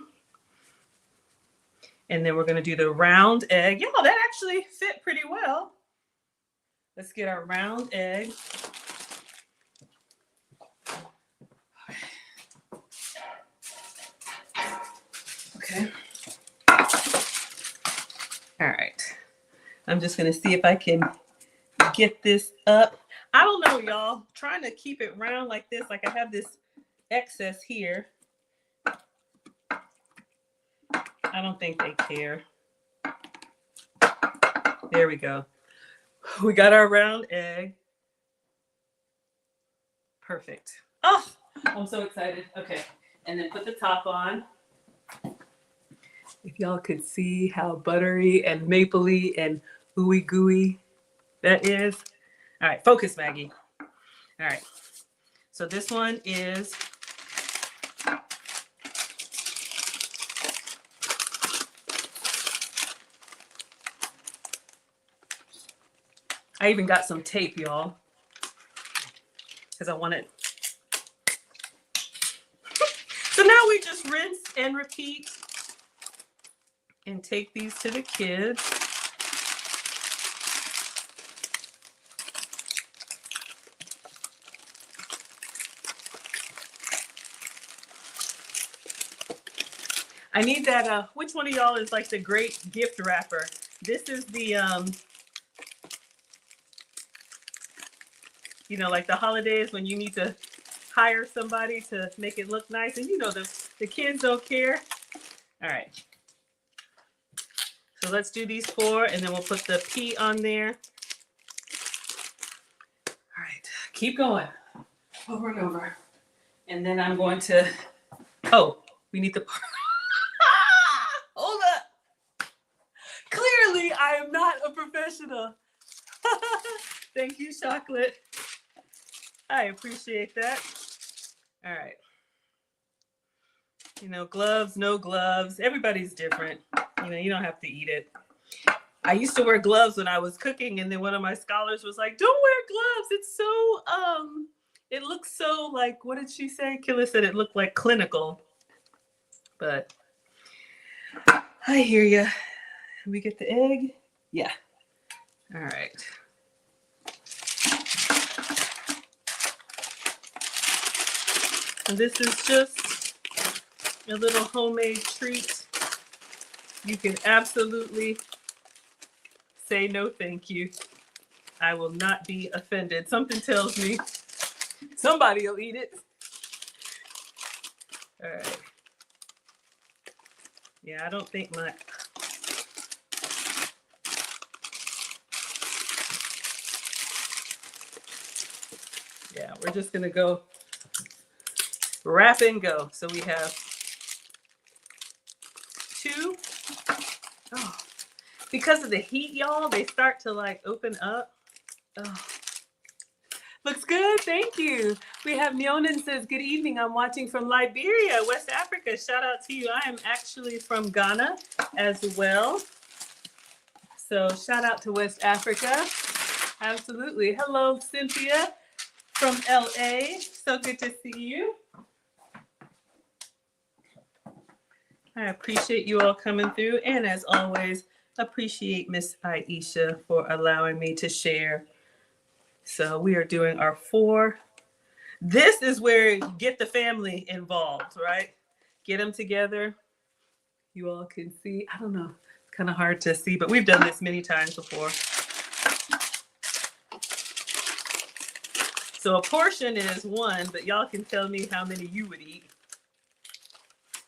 And then we're going to do the round egg. Yeah, that actually fit pretty well. Let's get our round egg. Okay. All right. I'm just going to see if I can get this up. I don't know, y'all. Trying to keep it round like this, like I have this excess here. I don't think they care. There we go. We got our round egg. Perfect. Oh, I'm so excited. Okay. And then put the top on. If y'all could see how buttery and mapley and ooey gooey that is. All right, focus, Maggie. All right. So this one is I even got some tape, y'all, because I want it. So now we just rinse and repeat and take these to the kids. I need that, which one of y'all is like the great gift wrapper? This is the, you know, like the holidays when you need to hire somebody to make it look nice. And you know, the kids don't care. All right. So let's do these 4 and then we'll put the P on there. All right, keep going over and over. And then I'm going to, oh, we need the, hold up. Clearly I am not a professional. Thank you, Chocolate. I appreciate that. All right. You know, gloves, no gloves. Everybody's different. You know, you don't have to eat it. I used to wear gloves when I was cooking, and then one of my scholars was like, don't wear gloves. It's so, it looks so like, what did she say? Killa said it looked like clinical. But I hear you. We get the egg? Yeah. All right. And this is just a little homemade treat. You can absolutely say no thank you. I will not be offended. Something tells me somebody will eat it. All right. Yeah, I don't think my... Yeah, we're just gonna go wrap and go. So we have because of the heat, y'all, they start to like open up. Oh. Looks good. Thank you. We have Myonan says, good evening. I'm watching from Liberia, West Africa. Shout out to you. I am actually from Ghana as well. So shout out to West Africa. Absolutely. Hello, Cynthia from LA. So good to see you. I appreciate you all coming through. And as always, appreciate Miss Aisha for allowing me to share. So we are doing our 4. This is where you get the family involved, right? Get them together. You all can see. I don't know. It's kind of hard to see, but we've done this many times before. So a portion is 1, but y'all can tell me how many you would eat.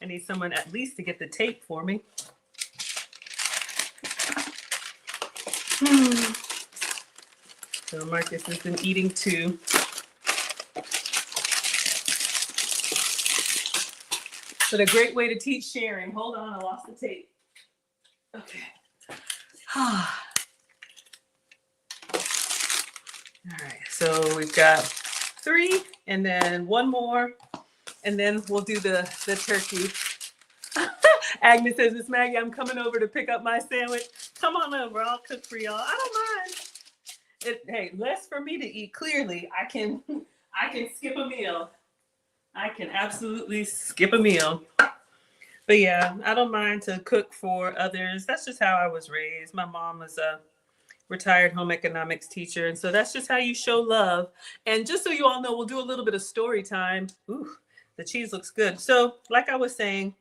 I need someone at least to get the tape for me. So Marcus has been eating 2. But a great way to teach sharing. Hold on, I lost the tape. Okay. All right, so we've got 3 and then 1 more, and then we'll do the turkey. Agnes says, Miss Maggie, I'm coming over to pick up my sandwich. Come on over, I'll cook for y'all. I don't mind. Hey, less for me to eat. Clearly, I can skip a meal. I can absolutely skip a meal. But yeah, I don't mind to cook for others. That's just how I was raised. My mom was a retired home economics teacher. And so that's just how you show love. And just so you all know, we'll do a little bit of story time. Ooh, the cheese looks good. So like I was saying,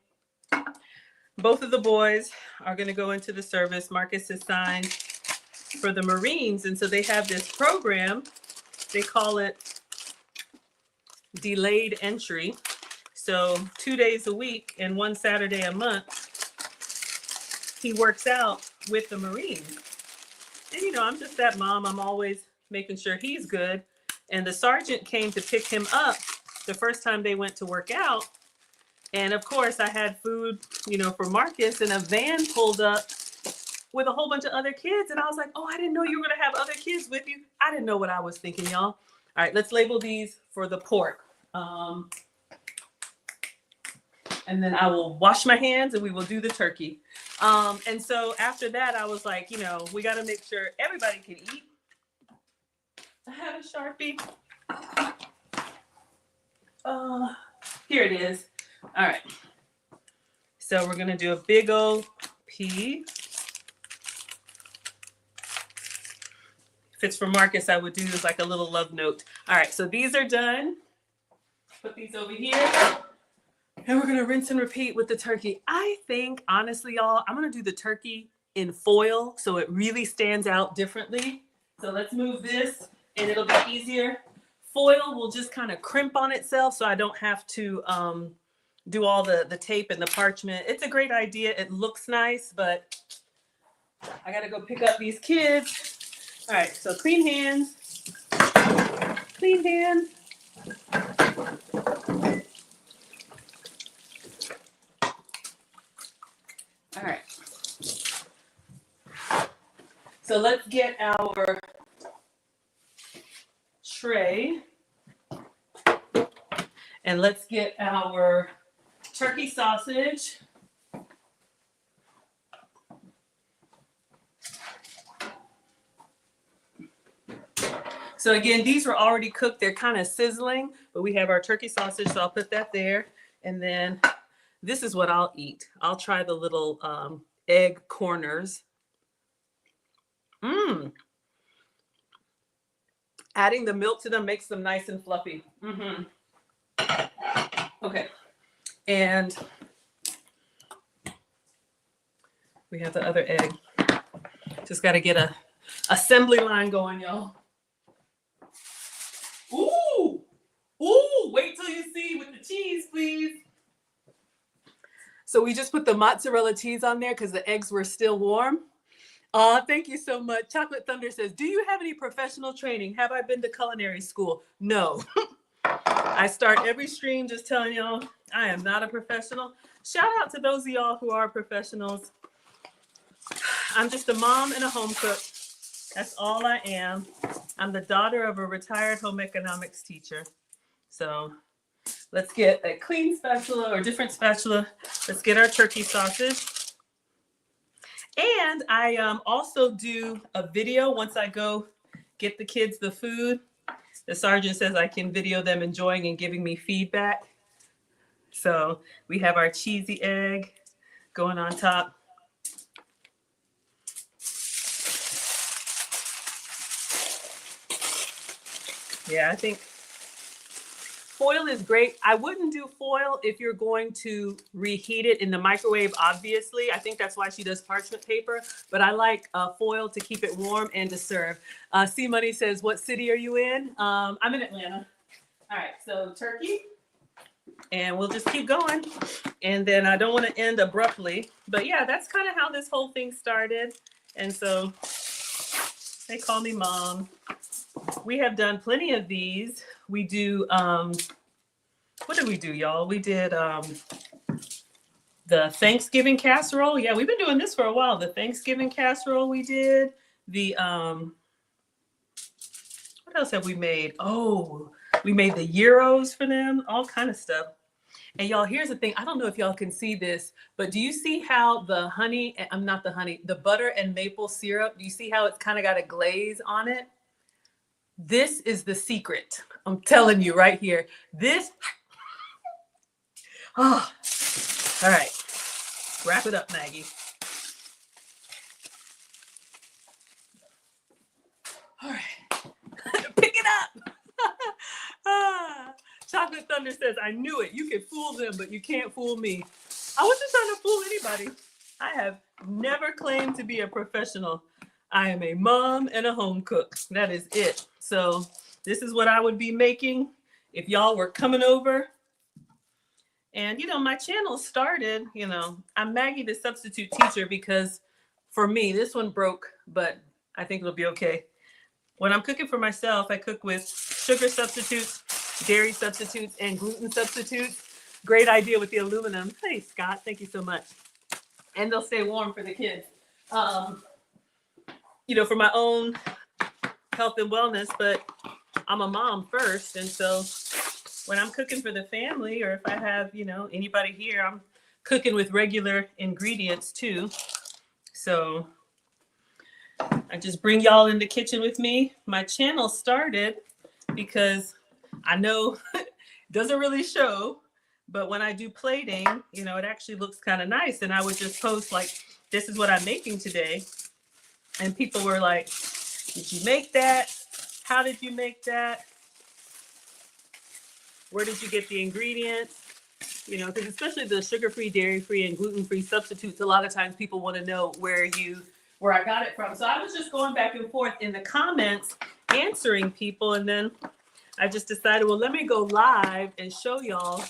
both of the boys are going to go into the service. Marcus is signed for the Marines. And so they have this program. They call it delayed entry. So 2 days a week and 1 Saturday a month, he works out with the Marines. And, you know, I'm just that mom. I'm always making sure he's good. And the sergeant came to pick him up the first time they went to work out. And of course, I had food, you know, for Marcus, and a van pulled up with a whole bunch of other kids. And I was like, oh, I didn't know you were going to have other kids with you. I didn't know what I was thinking, y'all. All right, let's label these for the pork. And then I will wash my hands and we will do the turkey. And so after that, I was like, you know, we got to make sure everybody can eat. I have a Sharpie. Here it is. All right. So we're going to do a big old pea. If it's for Marcus, I would do this like a little love note. All right. So these are done. Put these over here. And we're going to rinse and repeat with the turkey. I think, honestly, y'all, I'm going to do the turkey in foil so it really stands out differently. So let's move this and it'll be easier. Foil will just kind of crimp on itself so I don't have to do all the tape and the parchment. It's a great idea. It looks nice, but I got to go pick up these kids. All right, so clean hands. Clean hands. All right. So let's get our tray and let's get our turkey sausage. So again, these were already cooked. They're kind of sizzling, but we have our turkey sausage, so I'll put that there. And then this is what I'll eat. I'll try the little egg corners. Adding the milk to them makes them nice and fluffy. Okay. And we have the other egg. Just got to get a assembly line going, y'all. Ooh. Ooh, wait till you see with the cheese, please. So we just put the mozzarella cheese on there because the eggs were still warm. Thank you so much. Chocolate Thunder says, do you have any professional training? Have I been to culinary school? No. I start every stream just telling y'all I am not a professional. Shout out to those of y'all who are professionals. I'm just a mom and a home cook. That's all I am. I'm the daughter of a retired home economics teacher. So let's get a clean spatula or different spatula. Let's get our turkey sausage. And I also do a video once I go get the kids the food. The sergeant says I can video them enjoying and giving me feedback. So we have our cheesy egg going on top. Yeah, I think foil is great. I wouldn't do foil if you're going to reheat it in the microwave, obviously. I think that's why she does parchment paper, but I like foil to keep it warm and to serve. C Money says, what city are you in? I'm in Atlanta. All right, so turkey, and we'll just keep going. And then I don't want to end abruptly, but yeah, that's kind of how this whole thing started. And so they call me mom. We have done plenty of these. We do, what did we do, y'all? We did the Thanksgiving casserole. Yeah, we've been doing this for a while. The Thanksgiving casserole we did. The, what else have we made? Oh, we made the gyros for them, all kind of stuff. And y'all, here's the thing. I don't know if y'all can see this, but do you see how the honey, I'm not the honey, the butter and maple syrup, do you see how it's kind of got a glaze on it? This is the secret. I'm telling you right here. This, oh, all right. Wrap it up, Maggie. All right. Pick it up. Chocolate Thunder says, I knew it. You can fool them, but you can't fool me. I wasn't trying to fool anybody. I have never claimed to be a professional. I am a mom and a home cook. That is it. So this is what I would be making if y'all were coming over. And, you know, my channel started, you know, I'm Maggie, the substitute teacher, because for me, this one broke, but I think it'll be okay. When I'm cooking for myself, I cook with sugar substitutes, dairy substitutes, and gluten substitutes. Great idea with the aluminum. Hey, Scott, thank you so much. And they'll stay warm for the kids. You know, for my own health and wellness, but I'm a mom first. And so when I'm cooking for the family, or if I have, you know, anybody here, I'm cooking with regular ingredients too. So I just bring y'all in the kitchen with me. My channel started because I know it doesn't really show, but when I do plating, you know, it actually looks kind of nice. And I would just post like, this is what I'm making today. And people were like, did you make that? How did you make that? Where did you get the ingredients? You know, because especially the sugar-free, dairy-free, and gluten-free substitutes, a lot of times people want to know where I got it from. So I was just going back and forth in the comments, answering people. And then I just decided, well, let me go live and show y'all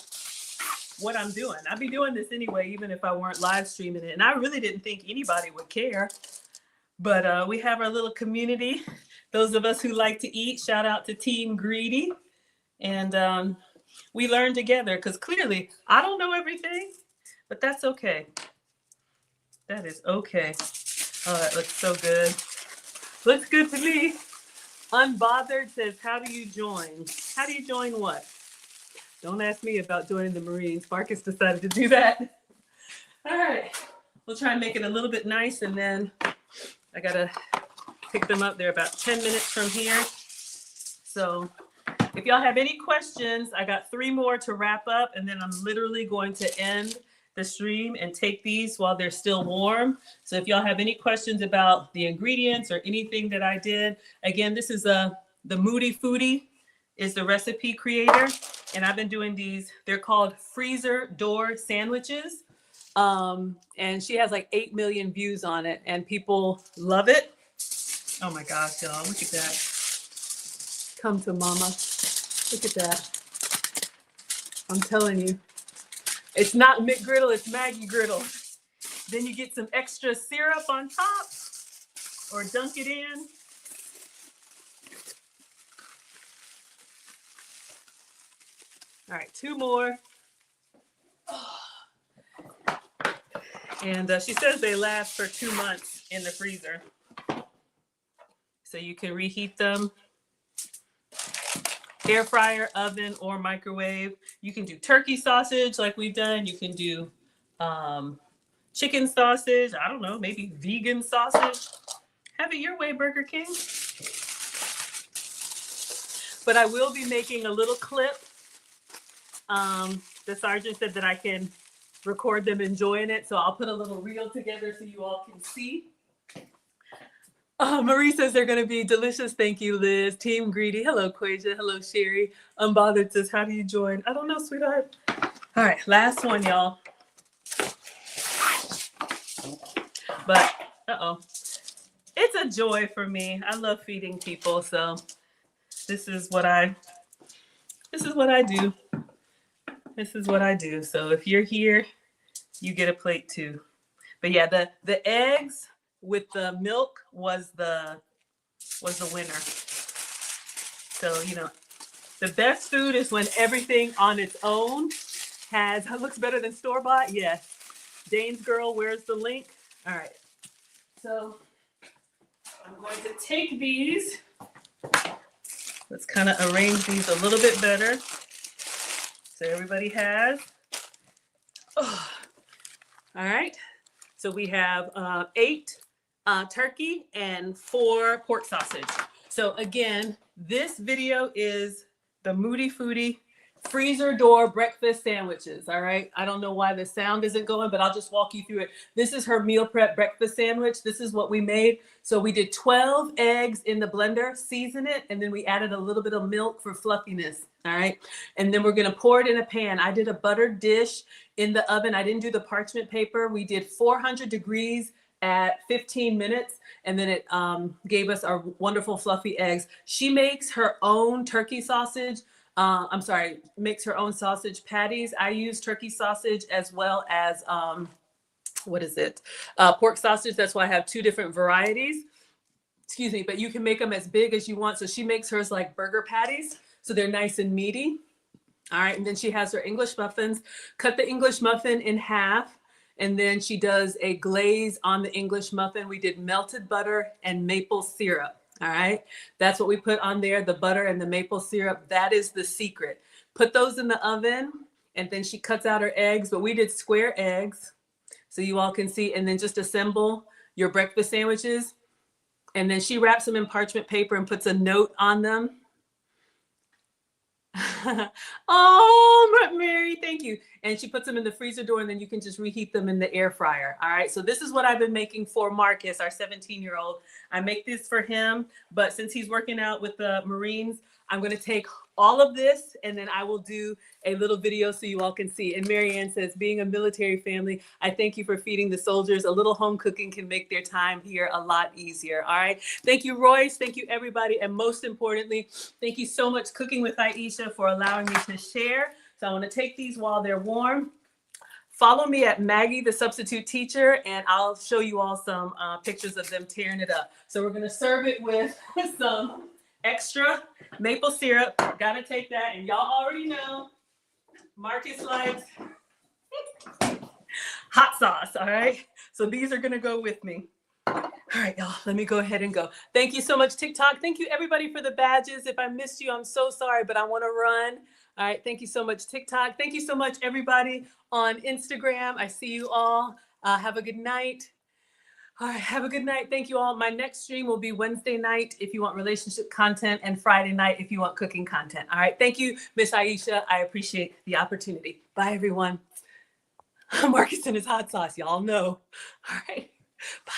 what I'm doing. I'd be doing this anyway, even if I weren't live streaming it. And I really didn't think anybody would care. But we have our little community. Those of us who like to eat, shout out to Team Greedy. And we learn together, because clearly I don't know everything, but that's okay. That is okay. Oh, that looks so good. Looks good to me. Unbothered says, how do you join? How do you join what? Don't ask me about joining the Marines. Marcus decided to do that. All right. We'll try and make it a little bit nice, and then I got to pick them up. They're about 10 minutes from here. So if y'all have any questions, I got 3 more to wrap up, and then I'm literally going to end the stream and take these while they're still warm. So if y'all have any questions about the ingredients or anything that I did, again, this is the Moody Foodie is the recipe creator. And I've been doing these, they're called freezer door sandwiches. And she has like 8 million views on it, and people love it. Oh my gosh, y'all, look at that. Come to mama. Look at that. I'm telling you. It's not McGriddle, it's Maggie Griddle. Then you get some extra syrup on top, or dunk it in. All right, 2 more. And she says they last for 2 months. in the freezer. So you can reheat them. Air fryer, oven, or microwave. You can do turkey sausage like we've done. You can do chicken sausage. I don't know, maybe vegan sausage. Have it your way, Burger King. But I will be making a little clip. The sergeant said that I can record them enjoying it. So I'll put a little reel together so you all can see. Marie says they're going to be delicious. Thank you, Liz. Team Greedy. Hello, Quasia. Hello, Sherry. Unbothered says, how do you join? I don't know, sweetheart. All right, last one, y'all. But, it's a joy for me. I love feeding people. So this is what I do. This is what I do. So if you're here, you get a plate too. But yeah, the eggs with the milk was the winner. So, you know, the best food is when everything on its own looks better than store-bought. Yes. Dane's girl, where's the link? All right. So I'm going to take these. Let's kind of arrange these a little bit better. So everybody has. Oh. All right. So we have 8 turkey and 4 pork sausage. So again, this video is the Moody Foodie freezer door breakfast sandwiches. All right. I don't know why the sound isn't going, but I'll just walk you through it. This is her meal prep breakfast sandwich. This is what we made. So we did 12 eggs in the blender, season it, and then we added a little bit of milk for fluffiness. All right. And then we're going to pour it in a pan. I did a buttered dish in the oven. I didn't do the parchment paper. We did 400 degrees at 15 minutes. And then it gave us our wonderful fluffy eggs. She makes her own turkey sausage. Makes her own sausage patties. I use turkey sausage as well as, pork sausage. That's why I have 2 different varieties. Excuse me, but you can make them as big as you want. So she makes hers like burger patties. So they're nice and meaty. All right. And then she has her English muffins. Cut the English muffin in half. And then she does a glaze on the English muffin. We did melted butter and maple syrup. All right. That's what we put on there. The butter and the maple syrup. That is the secret. Put those in the oven. And then she cuts out her eggs. But we did square eggs so you all can see. And then just assemble your breakfast sandwiches. And then she wraps them in parchment paper and puts a note on them. Oh, Mary, thank you. And she puts them in the freezer door, and then you can just reheat them in the air fryer. All right. So this is what I've been making for Marcus, our 17-year-old. I make this for him, but since he's working out with the Marines, I'm going to take all of this and then I will do a little video so you all can see. And Marianne says, being a military family, I thank you for feeding the soldiers. A little home cooking can make their time here a lot easier. All right. Thank you, Royce. Thank you, everybody. And most importantly, thank you so much, Cooking with Aisha, for allowing me to share. So I want to take these while they're warm. Follow me at Maggie, the substitute teacher, and I'll show you all some pictures of them tearing it up. So we're going to serve it with some extra maple syrup. Gotta take that. And y'all already know Marcus likes hot sauce. All right. So these are going to go with me. All right, y'all, let me go ahead and go. Thank you so much, TikTok. Thank you, everybody, for the badges. If I missed you, I'm so sorry, but I want to run. All right. Thank you so much, TikTok. Thank you so much, everybody on Instagram. I see you all. Have a good night. All right. Have a good night. Thank you all. My next stream will be Wednesday night if you want relationship content, and Friday night if you want cooking content. All right. Thank you, Miss Aisha. I appreciate the opportunity. Bye, everyone. Marcus and his hot sauce. Y'all know. All right. Bye.